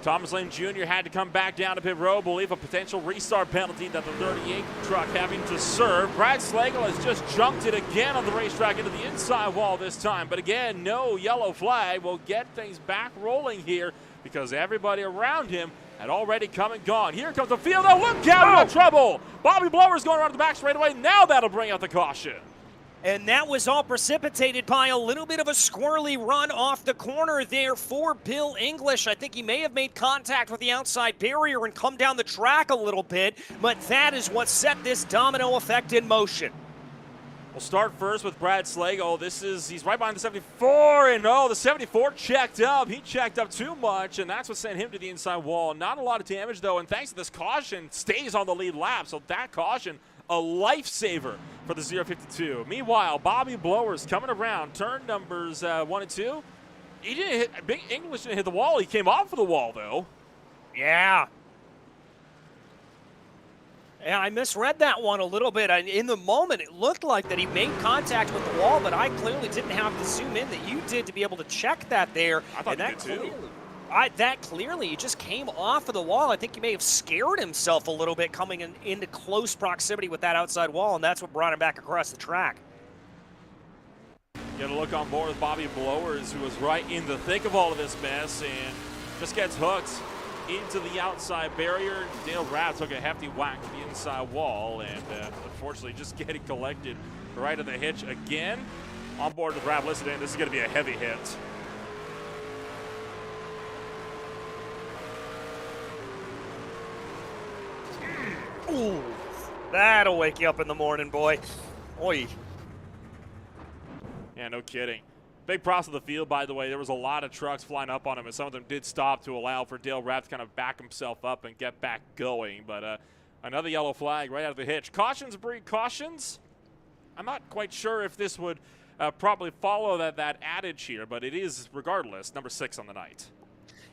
Thomas Lane Jr. had to come back down to pit road, believe a potential restart penalty that the 38 truck having to serve. Brad Slagle has just junked it again on the racetrack into the inside wall this time. But again, no yellow flag will get things back rolling here because everybody around him had already come and gone. Here comes the field. Oh, look out, we got trouble. Bobby Blower's going around the back straightaway. Now that'll bring out the caution. And that was all precipitated by a little bit of a squirrely run off the corner there for Bill English. I think he may have made contact with the outside barrier and come down the track a little bit, but that is what set this domino effect in motion. We'll start first with Brad Slagle. He's right behind the 74, and the 74 checked up. He checked up too much, and that's what sent him to the inside wall. Not a lot of damage, though, and thanks to this caution, stays on the lead lap. So that caution, a lifesaver for the 052. Meanwhile, Bobby Blower's coming around. Turn numbers 1 and 2. He didn't hit, Big English didn't hit the wall. He came off of the wall, though. Yeah, I misread that one a little bit. In the moment, it looked like that he made contact with the wall, but I clearly didn't have to zoom in that you did to be able to check that there. I thought you did too. That clearly, he just came off of the wall. I think he may have scared himself a little bit coming into close proximity with that outside wall, and that's what brought him back across the track. Get a look on board with Bobby Blowers, who was right in the thick of all of this mess and just gets hooked into the outside barrier. Dale Rapp took a hefty whack to the inside wall, and unfortunately just getting collected right at the hitch again. On board with Rapp, listen in, this is going to be a heavy hit. Ooh, that'll wake you up in the morning, boy. Oi. Yeah, no kidding. Big props to the field, by the way. There was a lot of trucks flying up on him, and some of them did stop to allow for Dale Rapp to kind of back himself up and get back going. But another yellow flag right out of the hitch. Cautions breed cautions. I'm not quite sure if this would probably follow that adage here, but it is, regardless, number 6 on the night.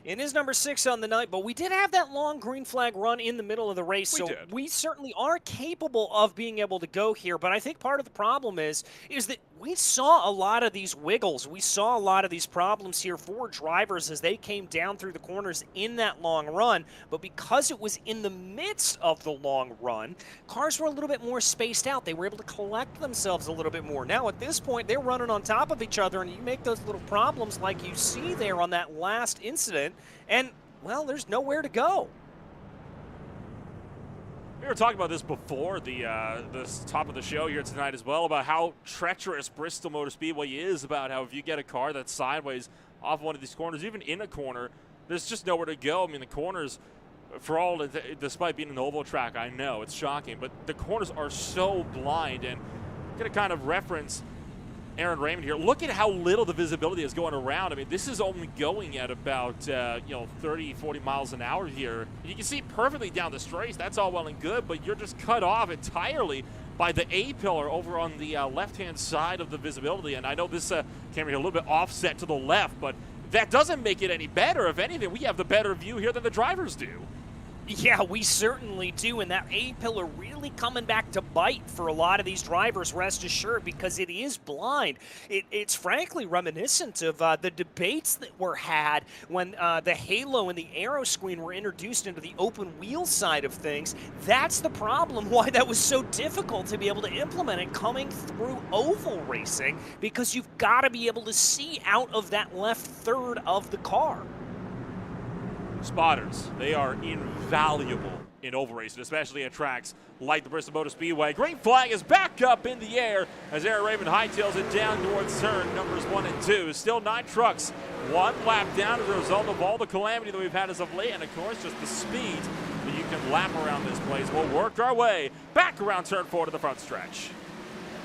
It is number 6 on the night, but we did have that long green flag run in the middle of the race, so we certainly are capable of being able to go here. But I think part of the problem is that we saw a lot of these wiggles. We saw a lot of these problems here for drivers as they came down through the corners in that long run. But because it was in the midst of the long run, cars were a little bit more spaced out. They were able to collect themselves a little bit more. Now at this point, they're running on top of each other, and you make those little problems like you see there on that last incident, and, well, there's nowhere to go. We were talking about this before the top of the show here tonight as well, about how treacherous Bristol Motor Speedway is, about how if you get a car that's sideways off one of these corners, even in a corner, there's just nowhere to go. I mean, the corners, for all, despite being an oval track, I know, it's shocking, but the corners are so blind. And I'm going to kind of reference Aaron Raymond here. Look at how little the visibility is going around. I mean, this is only going at about 30, 40 miles an hour here. You can see perfectly down the straight. That's all well and good, but you're just cut off entirely by the A-pillar over on the left-hand side of the visibility. And I know this camera here a little bit offset to the left, but that doesn't make it any better. If anything, we have the better view here than the drivers do. Yeah, we certainly do, and that A-pillar really coming back to bite for a lot of these drivers, rest assured, because it is blind. It's frankly reminiscent of the debates that were had when the halo and the aero screen were introduced into the open wheel side of things. That's the problem, why that was so difficult to be able to implement it coming through oval racing, because you've got to be able to see out of that left third of the car. Spotters, they are invaluable in oval racing, especially at tracks like the Bristol Motor Speedway. Green flag is back up in the air as Aaron Raymond hightails it down towards turn numbers 1 and 2. Still 9 trucks, 1 lap down as a result of all the calamity that we've had as of late, and of course just the speed that you can lap around this place. We'll work our way back around turn 4 to the front stretch.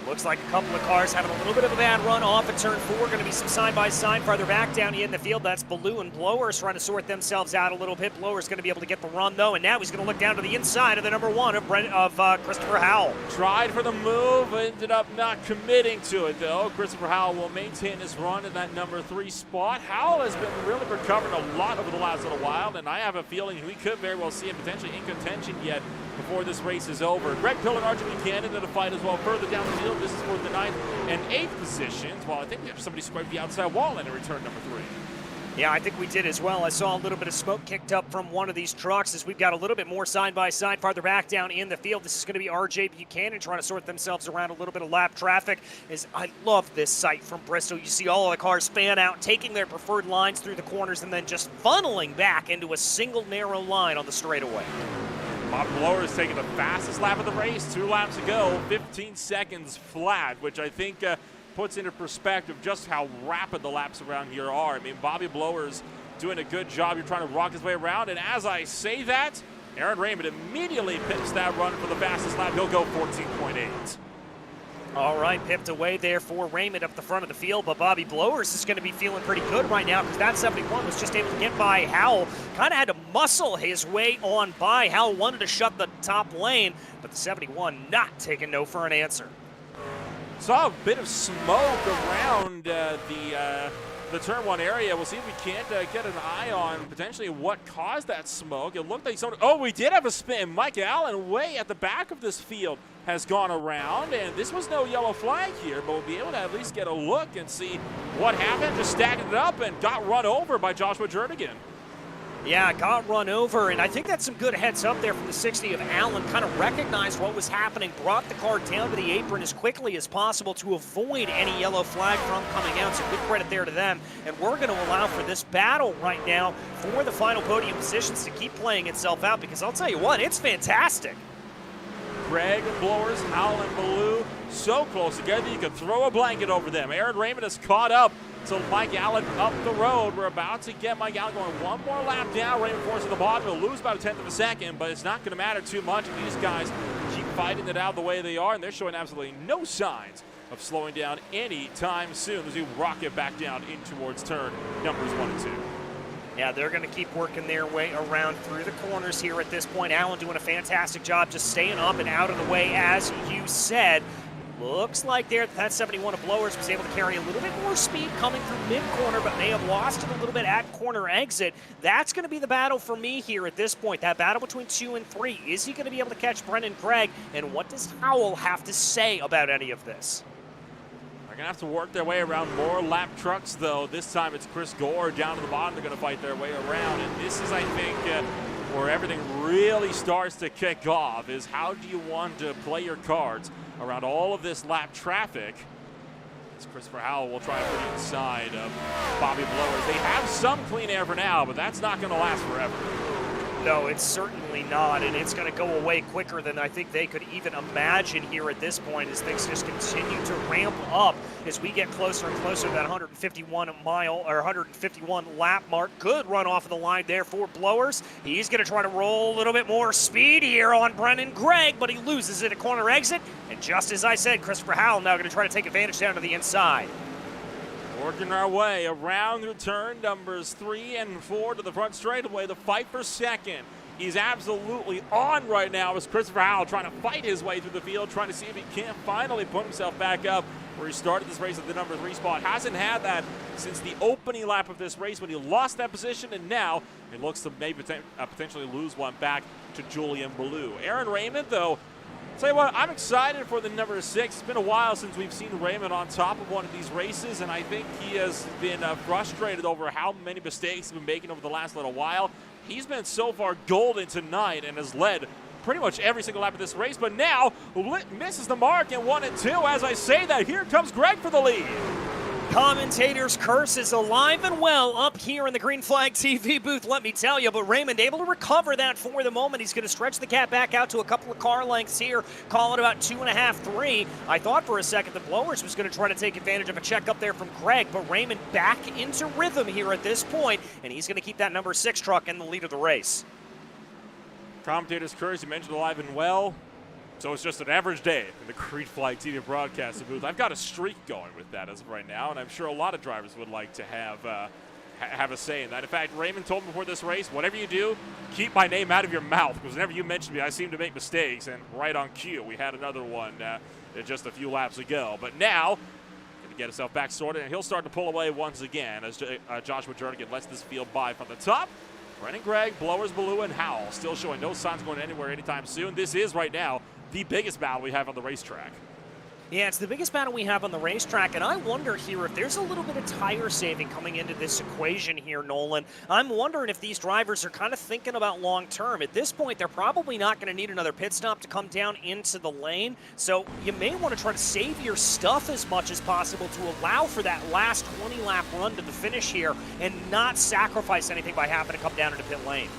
Looks like a couple of cars having a little bit of a bad run off at turn 4. Going to be some side-by-side farther back down in the field. That's Ballou and Blowers trying to sort themselves out a little bit. Blowers going to be able to get the run, though, and now he's going to look down to the inside of the number 1 of Christopher Howell. Tried for the move, ended up not committing to it, though. Christopher Howell will maintain his run in that number 3 spot. Howell has been really recovering a lot over the last little while, and I have a feeling we could very well see him potentially in contention yet before this race is over. Greg Pill and Archie Buchanan in the fight as well further down the field. This is for the 9th and 8th positions, while I think there's somebody scraped the outside wall in return number 3. Yeah, I think we did as well. I saw a little bit of smoke kicked up from one of these trucks as we've got a little bit more side-by-side farther back down in the field. This is going to be RJ Buchanan trying to sort themselves around a little bit of lap traffic. I love this sight from Bristol. You see all of the cars fan out, taking their preferred lines through the corners, and then just funneling back into a single narrow line on the straightaway. Bob Blower is taking the fastest lap of the race. 2 laps to go, 15 seconds flat, which I think puts into perspective just how rapid the laps around here are. I mean, Bobby Blower's doing a good job. You're trying to rock his way around, and as I say that, Aaron Raymond immediately pips that run for the fastest lap. He'll go 14.8. All right, pipped away there for Raymond up the front of the field, but Bobby Blowers is going to be feeling pretty good right now because that 71 was just able to get by Howell. Kind of had to muscle his way on by. Howell wanted to shut the top lane, but the 71 not taking no for an answer. Saw a bit of smoke around the turn 1 area. We'll see if we can't get an eye on potentially what caused that smoke. It looked like someone, oh, we did have a spin. Mike Allen way at the back of this field has gone around, and this was no yellow flag here, but we'll be able to at least get a look and see what happened. Just stacking it up and got run over by Joshua Jernigan. Yeah, got run over, and I think that's some good heads up there from the 60 of Allen. Kind of recognized what was happening, brought the car down to the apron as quickly as possible to avoid any yellow flag from coming out, so good credit there to them. And we're going to allow for this battle right now for the final podium positions to keep playing itself out, because I'll tell you what, it's fantastic. Greg, Blowers, Howell, and Ballou so close together you could throw a blanket over them. Aaron Raymond is caught up to Mike Allen up the road. We're about to get Mike Allen going one more lap down. Raymond forces the bottom. He'll lose about a 1/10 of a second, but it's not going to matter too much if these guys keep fighting it out the way they are, and they're showing absolutely no signs of slowing down anytime soon as we rocket back down in towards turn numbers 1 and 2. Yeah, they're going to keep working their way around through the corners here at this point. Allen doing a fantastic job just staying up and out of the way, as you said. Looks like there that 71 of Blowers was able to carry a little bit more speed coming through mid-corner, but may have lost it a little bit at corner exit. That's going to be the battle for me here at this point, that battle between 2 and 3. Is he going to be able to catch Brendan Gregg, and what does Howell have to say about any of this? They're going to have to work their way around more lap trucks, though. This time it's Chris Gore down to the bottom. They're going to fight their way around, and this is, I think, where everything really starts to kick off, is how do you want to play your cards around all of this lap traffic. As Christopher Howell will try to put inside of Bobby Blowers. They have some clean air for now, but that's not going to last forever. No, it's certainly not, and it's going to go away quicker than I think they could even imagine here at this point as things just continue to ramp up as we get closer and closer to that 151 lap mark. Good run off of the line there for Blowers. He's going to try to roll a little bit more speed here on Brendan Gregg, but he loses it at corner exit. And just as I said, Christopher Howell now going to try to take advantage down to the inside. Working our way around the turn numbers 3 and 4 to the front straightaway. The fight for second is absolutely on right now as Christopher Howell trying to fight his way through the field, trying to see if he can't finally put himself back up where he started this race at the number 3 spot. Hasn't had that since the opening lap of this race when he lost that position, and now it looks to maybe potentially lose one back to Julian Ballou. Aaron Raymond, though, tell you what, I'm excited for the number 6. It's been a while since we've seen Raymond on top of one of these races, and I think he has been frustrated over how many mistakes he's been making over the last little while. He's been so far golden tonight and has led pretty much every single lap of this race, but now misses the mark in 1 and 2. As I say that, here comes Greg for the lead. Commentator's curse is alive and well up here in the Green Flag TV booth, let me tell you. But Raymond able to recover that for the moment. He's going to stretch the gap back out to a couple of car lengths here, call it about 2.5, 3. I thought for a second the Blowers was going to try to take advantage of a check up there from Greg, but Raymond back into rhythm here at this point, and he's going to keep that number 6 truck in the lead of the race. Commentator's curse, you mentioned alive and well. So it's just an average day in the Green Flag TV broadcasting booth. I've got a streak going with that as of right now, and I'm sure a lot of drivers would like to have a say in that. In fact, Raymond told me before this race, whatever you do, keep my name out of your mouth, because whenever you mention me, I seem to make mistakes, and right on cue. We had another one just a few laps ago. But now, going to get himself back sorted, and he'll start to pull away once again as Joshua Jernigan lets this field by from the top. Brendan Gregg, Blowers, Ballou, and Howell still showing no signs going anywhere anytime soon. This is right now the biggest battle we have on the racetrack. Yeah, it's the biggest battle we have on the racetrack, and I wonder here if there's a little bit of tire saving coming into this equation here, Nolan. I'm wondering if these drivers are kind of thinking about long term. At this point, they're probably not going to need another pit stop to come down into the lane, so you may want to try to save your stuff as much as possible to allow for that last 20-lap run to the finish here and not sacrifice anything by having to come down into pit lane.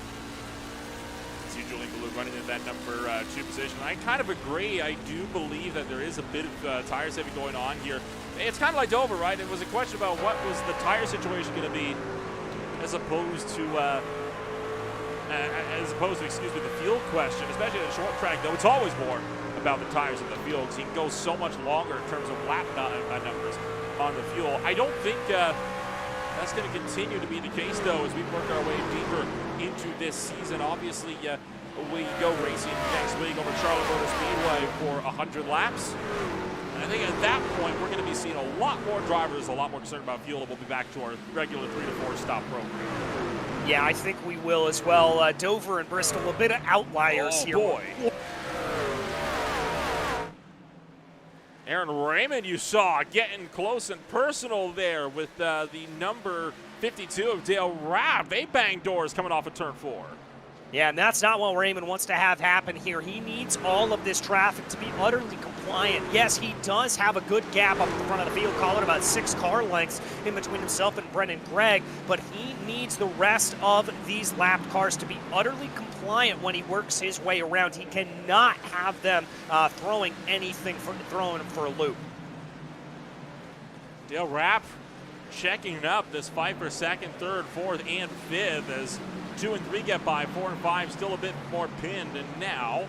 Running in that number 2 position. I kind of agree. I do believe that there is a bit of tire saving going on here. It's kind of like Dover, right? It was a question about what was the tire situation going to be, as opposed to, excuse me, the fuel question. Especially in a short track, though, it's always more about the tires in the field. So you can go so much longer in terms of lap numbers on the fuel. I don't think that's going to continue to be the case, though, as we work our way deeper into this season. Obviously, we go racing next week over Charlotte Motor Speedway for 100 laps. And I think at that point, we're going to be seeing a lot more drivers, a lot more concerned about fuel, and we'll be back to our regular 3 to 4 stop program. Yeah, I think we will as well. Dover and Bristol, a bit of outliers here. Boy. Aaron Raymond, you saw getting close and personal there with the number 52 of Dale Rapp. They banged doors coming off of turn 4. Yeah, and that's not what Raymond wants to have happen here. He needs all of this traffic to be utterly compliant. Yes, he does have a good gap up in the front of the field, call it about 6 car lengths in between himself and Brendan Gregg, but he needs the rest of these lapped cars to be utterly compliant when he works his way around. He cannot have them throwing him for a loop. Dale Rapp checking up this fight for 2nd, 3rd, 4th, and 5th as 2 and 3 get by, 4 and 5 still a bit more pinned, and now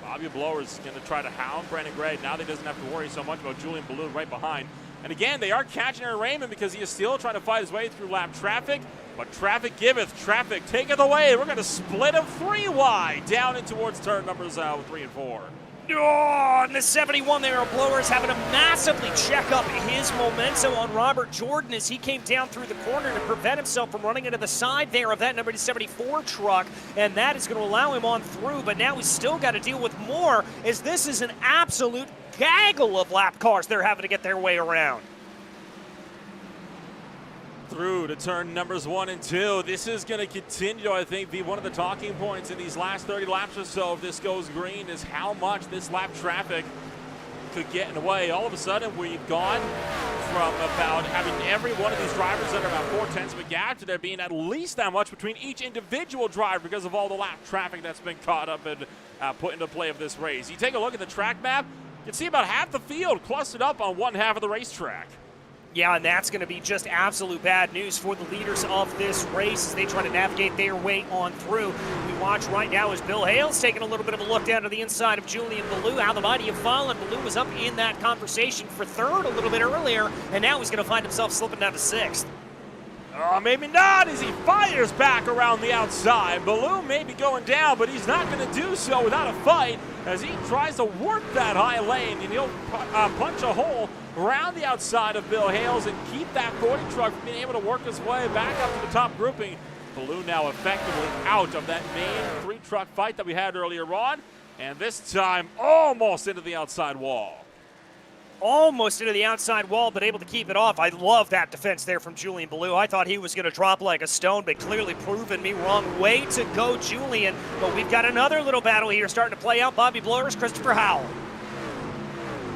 Bobby Blower's going to try to hound Brandon Gray. Now they doesn't have to worry so much about Julian Ballou right behind. And again, they are catching Aaron Raymond because he is still trying to fight his way through lap traffic, but traffic giveth, traffic taketh away. We're going to split him 3 wide down in towards turn numbers 3 and 4. Oh, and the 71 there, Blower's having to massively check up his momentum on Robert Jordan as he came down through the corner to prevent himself from running into the side there of that number 74 truck, and that is going to allow him on through, but now he's still got to deal with more as this is an absolute gaggle of lap cars they're having to get their way around. Through to turn numbers 1 and 2. This is going to continue, I think, be one of the talking points in these last 30 laps or so if this goes green, is how much this lap traffic could get in the way. All of a sudden, we've gone from about having every one of these drivers under about 4/10 of a gap to there being at least that much between each individual driver because of all the lap traffic that's been caught up and put into play of this race. You take a look at the track map, you can see about half the field clustered up on one half of the racetrack. Yeah, and that's going to be just absolute bad news for the leaders of this race as they try to navigate their way on through. We watch right now as Bill Hale's taking a little bit of a look down to the inside of Julian Ballou. How the mighty have fallen. Ballou was up in that conversation for 3rd a little bit earlier, and now he's going to find himself slipping down to 6th. Oh, maybe not as he fires back around the outside. Ballou may be going down, but he's not going to do so without a fight as he tries to work that high lane, and he'll punch a hole around the outside of Bill Hales and keep that 40 truck from being able to work his way back up to the top grouping. Ballou now effectively out of that main 3-truck fight that we had earlier on, and this time almost into the outside wall. Almost into the outside wall, but able to keep it off. I love that defense there from Julian Ballou. I thought he was going to drop like a stone, but clearly proven me wrong. Way to go, Julian. But we've got another little battle here starting to play out. Bobby Blowers, Christopher Howell.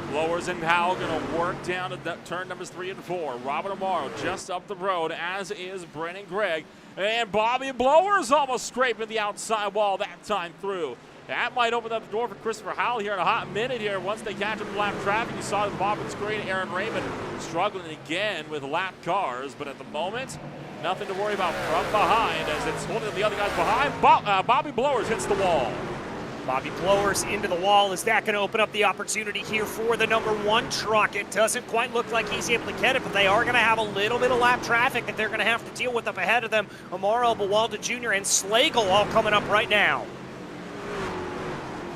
Blowers and Howell going to work down at turn numbers 3 and 4. Robert Amaro just up the road, as is Brennan Gregg. And Bobby Blowers almost scraping the outside wall that time through. That might open up the door for Christopher Howell here in a hot minute here. Once they catch up the lap traffic, you saw the bottom of the screen, Aaron Raymond struggling again with lap cars. But at the moment, nothing to worry about from behind as it's holding the other guys behind. Bobby Blowers hits the wall. Bobby Blowers into the wall. Is that going to open up the opportunity here for the number 1 truck? It doesn't quite look like he's able to get it, but they are going to have a little bit of lap traffic that they're going to have to deal with up ahead of them. Amaro, Bawalda Jr., and Slagle all coming up right now.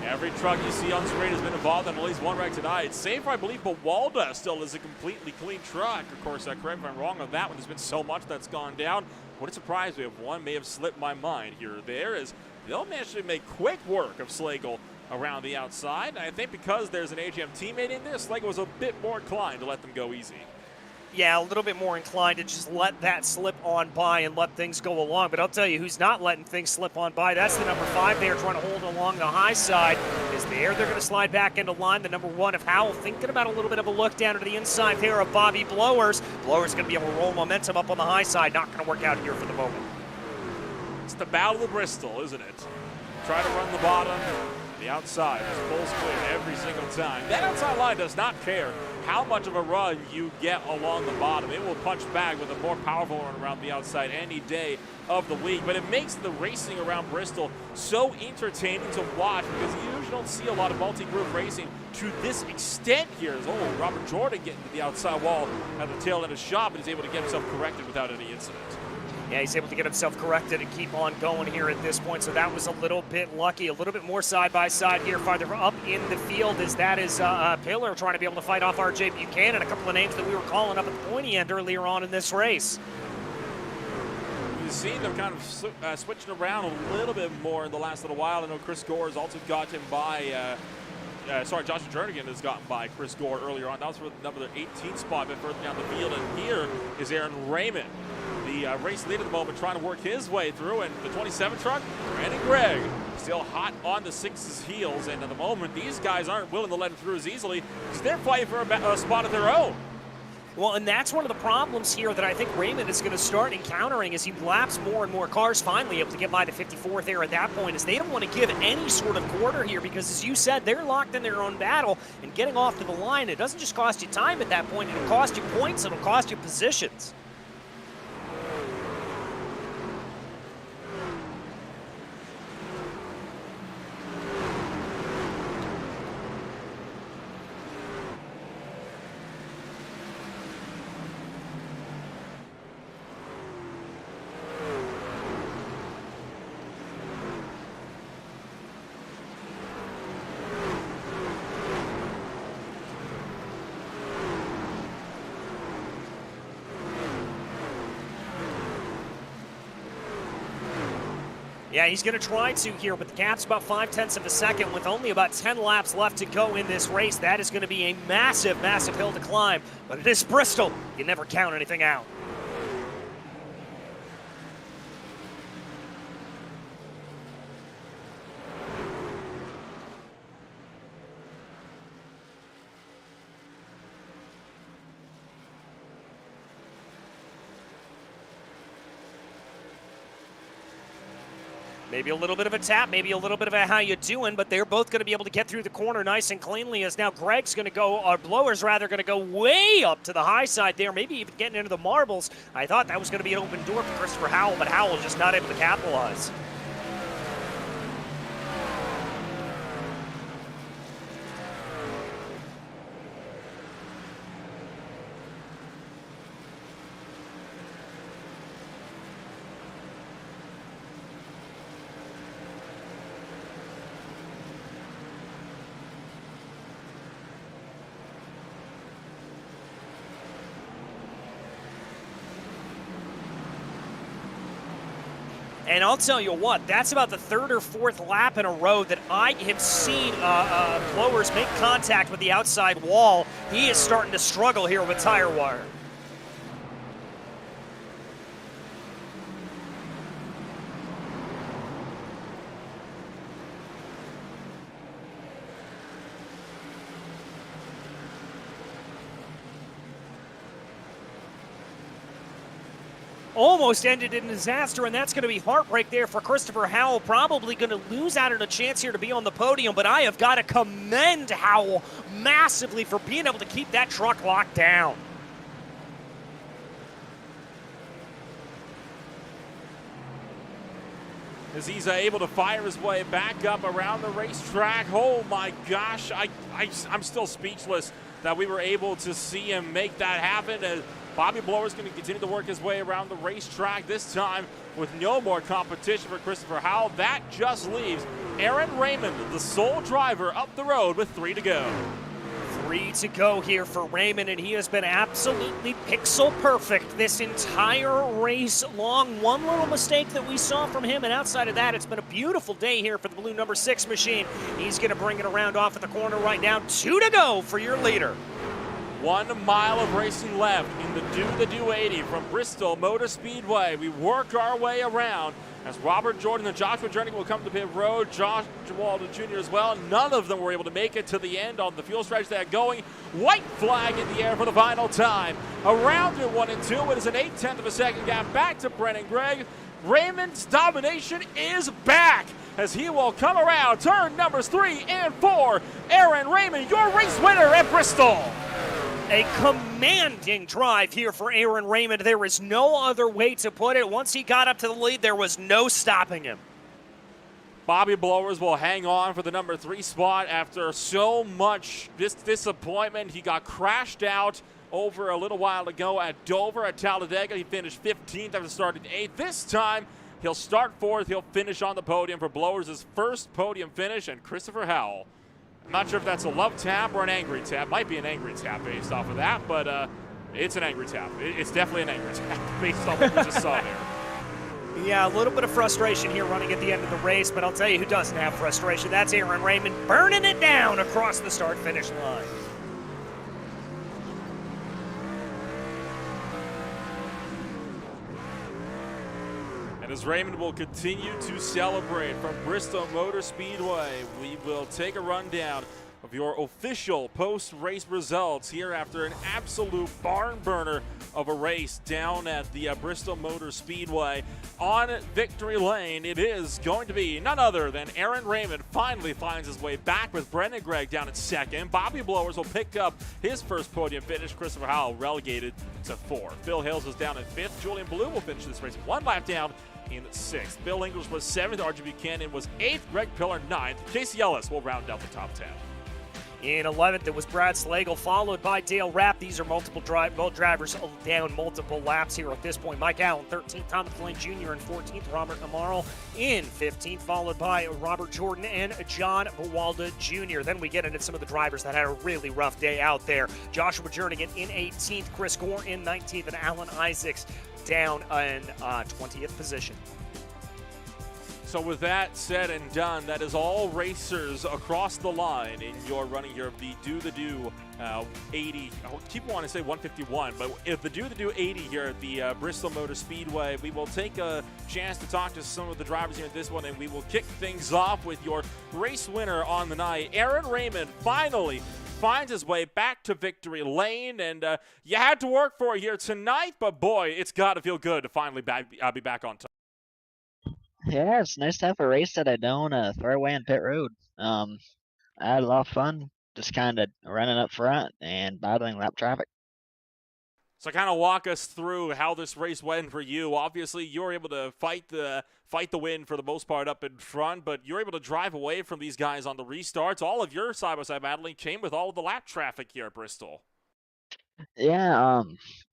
Every truck you see on screen has been involved in at least one wreck tonight. Save for, I believe, Bawalda still is a completely clean truck. Of course, correct me if I'm wrong on that one. There's been so much that's gone down. What a surprise we have one may have slipped my mind here or there as they'll actually make quick work of Slagle around the outside. And I think because there's an AJM teammate in this, Lego was a bit more inclined to let them go easy. Yeah, a little bit more inclined to just let that slip on by and let things go along. But I'll tell you who's not letting things slip on by. That's the number 5 there, trying to hold along the high side. Is there. They're going to slide back into line. The number 1 of Howell thinking about a little bit of a look down to the inside there of Bobby Blowers. Blowers going to be able to roll momentum up on the high side. Not going to work out here for the moment. It's the battle of Bristol, isn't it? Try to run the bottom. The outside is pulls clear every single time. That outside line does not care how much of a run you get along the bottom. It will punch back with a more powerful run around the outside any day of the week. But it makes the racing around Bristol so entertaining to watch because you usually don't see a lot of multi-group racing to this extent here. As Robert Jordan getting to the outside wall at the tail end of shot, but he's able to get himself corrected without any incident. Yeah, he's able to get himself corrected and keep on going here at this point, so that was a little bit lucky. A little bit more side-by-side here, farther up in the field, as that is Pillar trying to be able to fight off R.J. Buchanan, a couple of names that we were calling up at the pointy end earlier on in this race. We've seen them kind of switching around a little bit more in the last little while. I know Chris Gore has also gotten by Josh Jernigan has gotten by Chris Gore earlier on. That was for the number 18 spot, but further down the field. And here is Aaron Raymond, the race leader at the moment, trying to work his way through. And the 27 truck, Brandon Gregg, still hot on the 6's heels. And at the moment, these guys aren't willing to let him through as easily because they're fighting for a spot of their own. Well, and that's one of the problems here that I think Raymond is going to start encountering as he laps more and more cars, finally able to get by the 54th there at that point, is they don't want to give any sort of quarter here because, as you said, they're locked in their own battle, and getting off to the line, it doesn't just cost you time at that point, it'll cost you points, it'll cost you positions. Yeah, he's going to try to here, but the gap's about 0.5 of a second with only about 10 laps left to go in this race. That is going to be a massive, massive hill to climb, but it is Bristol. You never count anything out. Maybe a little bit of a tap, maybe a little bit of a how you doing, but they're both going to be able to get through the corner nice and cleanly as now Greg's going to go, or Blower's rather, going to go way up to the high side there, maybe even getting into the marbles. I thought that was going to be an open door for Christopher Howell, but Howell just not able to capitalize. And I'll tell you what, that's about the 3rd or 4th lap in a row that I have seen Blowers make contact with the outside wall. He is starting to struggle here with tire wire. Almost ended in disaster, and that's going to be heartbreak there for Christopher Howell. Probably going to lose out on a chance here to be on the podium, but I have got to commend Howell massively for being able to keep that truck locked down. As he's able to fire his way back up around the racetrack. Oh my gosh, I'm still speechless that we were able to see him make that happen. Bobby Blower's going to continue to work his way around the racetrack, this time with no more competition for Christopher Howell. That just leaves Aaron Raymond, the sole driver, up the road with 3 to go. 3 to go here for Raymond, and he has been absolutely pixel perfect this entire race long. One little mistake that we saw from him, and outside of that, it's been a beautiful day here for the blue number 6 machine. He's going to bring it around off at the corner right now. 2 to go for your leader. 1 mile of racing left in the Do 80 from Bristol Motor Speedway. We work our way around as Robert Jordan and Joshua Jernigan will come to pit road. Josh Walden Jr. as well. None of them were able to make it to the end on the fuel stretch. They're going. White flag in the air for the final time. Around through 1 and 2. It is an 0.8 of a second gap back to Brennan Gregg. Raymond's domination is back as he will come around turn numbers 3 and 4. Aaron Raymond, your race winner at Bristol. A commanding drive here for Aaron Raymond. There is no other way to put it. Once he got up to the lead, there was no stopping him. Bobby Blowers will hang on for the number 3 spot after so much disappointment. He got crashed out over a little while ago at Dover. At Talladega, he finished 15th after starting 8th. This time, he'll start 4th. He'll finish on the podium for Blowers' first podium finish, and Christopher Howell. I'm not sure if that's a love tap or an angry tap. Might be an angry tap based off of that, but it's an angry tap. It's definitely an angry tap based off what we just saw there. Yeah, a little bit of frustration here running at the end of the race, but I'll tell you who doesn't have frustration. That's Aaron Raymond burning it down across the start-finish line. And as Raymond will continue to celebrate from Bristol Motor Speedway, we will take a rundown of your official post-race results here after an absolute barn burner of a race down at the Bristol Motor Speedway. On victory lane, it is going to be none other than Aaron Raymond finally finds his way back with Brendan Gregg down at 2nd. Bobby Blowers will pick up his first podium finish. Christopher Howell relegated to 4th. Phil Hales was down at 5th. Julian Ballou will finish this race 1 lap down in 6th. Bill English was 7th. RG Buchanan was 8th. Greg Pillar 9th. Casey Ellis will round out the top 10. In 11th, it was Brad Slagle, followed by Dale Rapp. These are both drivers down multiple laps here at this point. Mike Allen, 13th. Thomas Lane Jr. in 14th. Robert Amaro in 15th, followed by Robert Jordan and John Bawalda Jr. Then we get into some of the drivers that had a really rough day out there. Joshua Jernigan in 18th. Chris Gore in 19th. And Alan Isaacs down in 20th position. So with that said and done, that is all racers across the line in your running here of the Do 80. I keep wanting to say 151, but if the Do 80 here at the Bristol Motor Speedway, we will take a chance to talk to some of the drivers here in this one, and we will kick things off with your race winner on the night. Aaron Raymond finally finds his way back to victory lane, and you had to work for it here tonight, but boy, it's got to feel good to finally be back on top. Yeah, it's nice to have a race that I don't throw away on pit road. I had a lot of fun just kind of running up front and battling lap traffic. So kind of walk us through how this race went for you. Obviously, you were able to fight the win for the most part up in front, but you're able to drive away from these guys on the restarts. All of your side-by-side battling came with all of the lap traffic here at Bristol. Yeah,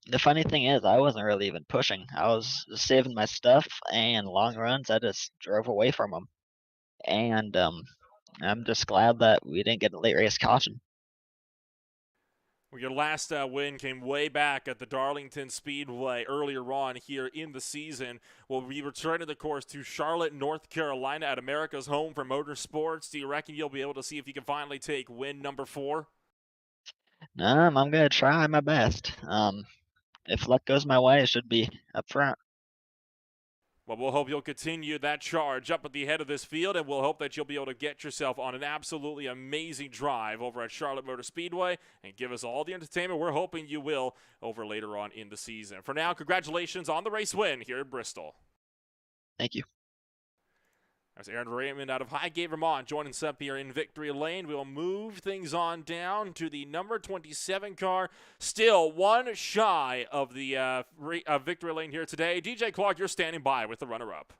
the funny thing is I wasn't really even pushing. I was just saving my stuff, and long runs I just drove away from them. And I'm just glad that we didn't get a late race caution. Well, your last win came way back at the Darlington Speedway earlier on here in the season. Will we return to the course to Charlotte, North Carolina at America's home for motorsports? Do you reckon you'll be able to see if you can finally take win number 4? I'm gonna try my best. If luck goes my way, it should be up front. Well, we'll hope you'll continue that charge up at the head of this field, and we'll hope that you'll be able to get yourself on an absolutely amazing drive over at Charlotte Motor Speedway and give us all the entertainment we're hoping you will over later on in the season. For now, congratulations on the race win here in Bristol. Thank you. That's Aaron Raymond out of Highgate, Vermont, joining us up here in victory lane. We'll move things on down to the number 27 car, still one shy of the victory lane here today. DJ Clark, you're standing by with the runner-up.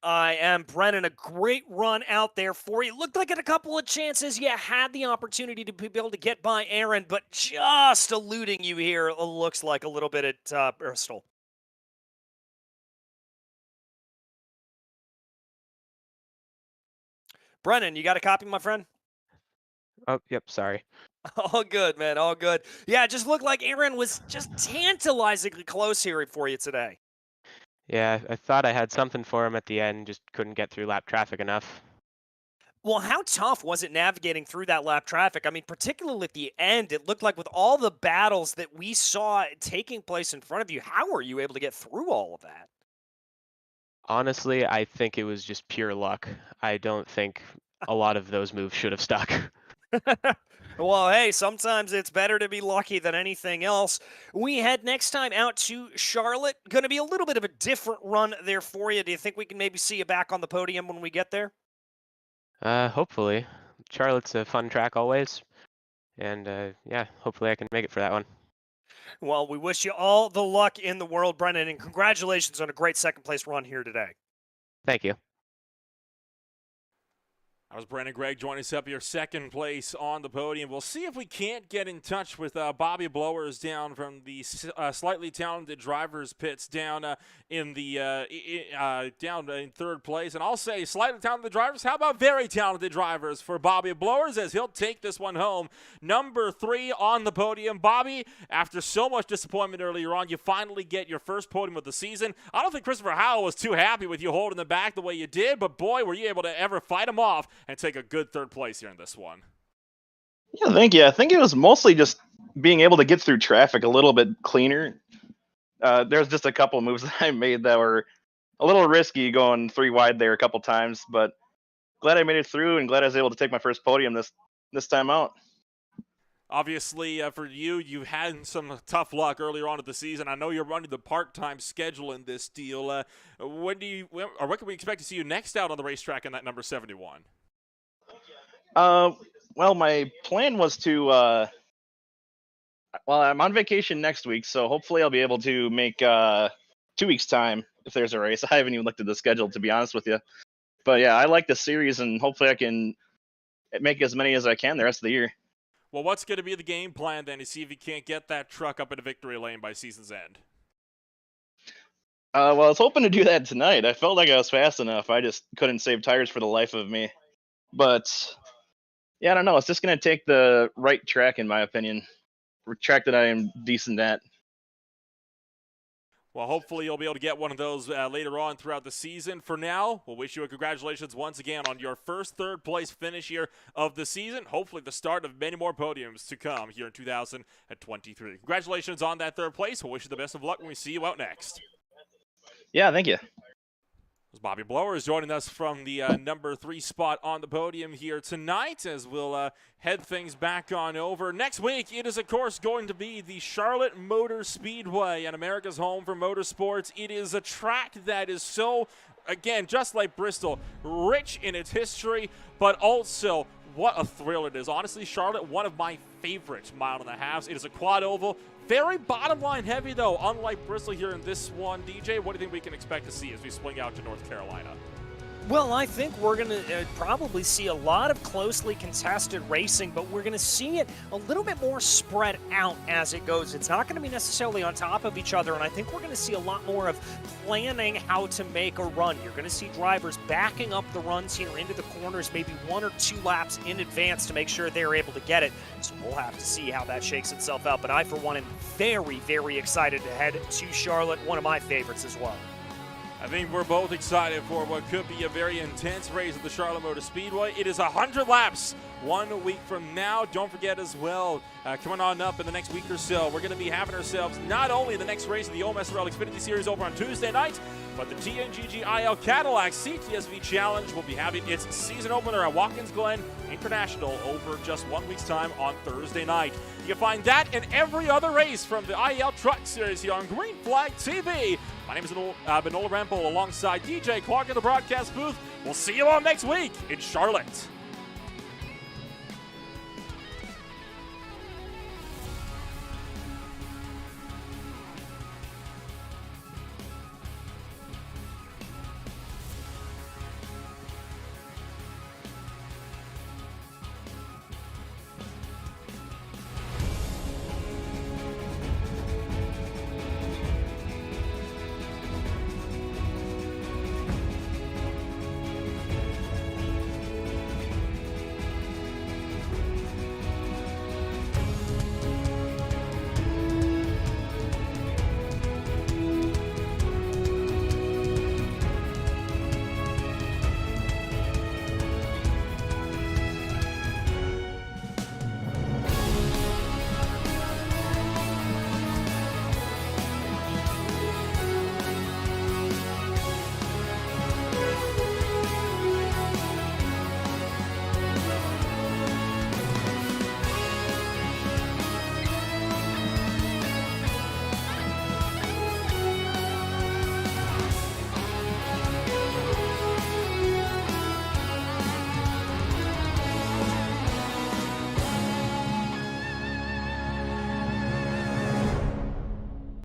I am, Brennan. A great run out there for you. Looked like at a couple of chances you had the opportunity to be able to get by Aaron, but just eluding you here looks like a little bit at Bristol. Brennan, you got a copy, my friend? Oh, yep, sorry. All good, man. All good. Yeah, it just looked like Aaron was just tantalizingly close here for you today. Yeah, I thought I had something for him at the end, just couldn't get through lap traffic enough. Well, how tough was it navigating through that lap traffic? I mean, particularly at the end, it looked like with all the battles that we saw taking place in front of you, how were you able to get through all of that? Honestly, I think it was just pure luck. I don't think a lot of those moves should have stuck. Well, hey, sometimes it's better to be lucky than anything else. We head next time out to Charlotte. Going to be a little bit of a different run there for you. Do you think we can maybe see you back on the podium when we get there? Hopefully. Charlotte's a fun track always. And yeah, hopefully I can make it for that one. Well, we wish you all the luck in the world, Brennan, and congratulations on a great second place run here today. Thank you. That was Brennan Gregg joining us up here, second place on the podium. We'll see if we can't get in touch with Bobby Blowers down from the slightly talented drivers pits down in third place. And I'll say slightly talented drivers. How about very talented drivers for Bobby Blowers as he'll take this one home. Number 3 on the podium. Bobby, after so much disappointment earlier on, you finally get your first podium of the season. I don't think Christopher Howell was too happy with you holding them back the way you did, but boy, were you able to ever fight him off and take a good third place here in this one. Yeah, thank you. I think it was mostly just being able to get through traffic a little bit cleaner. There's just a couple moves that I made that were a little risky going 3 wide there a couple times, but glad I made it through and glad I was able to take my first podium this time out. Obviously, for you, you've had some tough luck earlier on in the season. I know you're running the part-time schedule in this deal. What can we expect to see you next out on the racetrack in that number 71? Well, my plan was to I'm on vacation next week, so hopefully I'll be able to make 2 weeks time if there's a race. I haven't even looked at the schedule, to be honest with you. But yeah, I like the series, and hopefully I can make as many as I can the rest of the year. Well, what's going to be the game plan then to see if you can't get that truck up into victory lane by season's end? Well, I was hoping to do that tonight. I felt like I was fast enough. I just couldn't save tires for the life of me. But yeah, I don't know. It's just going to take the right track, in my opinion. A track that I am decent at. Well, hopefully you'll be able to get one of those later on throughout the season. For now, we'll wish you a congratulations once again on your first third-place finish here of the season. Hopefully the start of many more podiums to come here in 2023. Congratulations on that third place. We'll wish you the best of luck when we see you out next. Yeah, thank you. Bobby Blowers joining us from the number 3 spot on the podium here tonight as we'll head things back on over. Next week, it is, of course, going to be the Charlotte Motor Speedway and America's home for motorsports. It is a track that is so, again, just like Bristol, rich in its history, but also what a thrill it is. Honestly, Charlotte, one of my favorite mile and a halves. It is a quad oval. Very bottom line heavy, though, unlike Bristol here in this one. DJ, what do you think we can expect to see as we swing out to North Carolina? Well, I think we're going to probably see a lot of closely contested racing, but we're going to see it a little bit more spread out as it goes. It's not going to be necessarily on top of each other, and I think we're going to see a lot more of planning how to make a run. You're going to see drivers backing up the runs here into the corners maybe 1 or 2 laps in advance to make sure they're able to get it. So we'll have to see how that shakes itself out. But I, for one, am very, very excited to head to Charlotte, one of my favorites as well. I think we're both excited for what could be a very intense race at the Charlotte Motor Speedway. It is 100 laps 1 week from now. Don't forget as well, coming on up in the next week or so, we're going to be having ourselves not only the next race of the OMSRL Xfinity Series over on Tuesday night, but the TNGG IEL Cadillac CTSV Challenge will be having its season opener at Watkins Glen International over just 1 week's time on Thursday night. You can find that and every other race from the IEL Truck Series here on Green Flag TV. My name is Benola Rampol alongside DJ Clark in the broadcast booth. We'll see you all next week in Charlotte.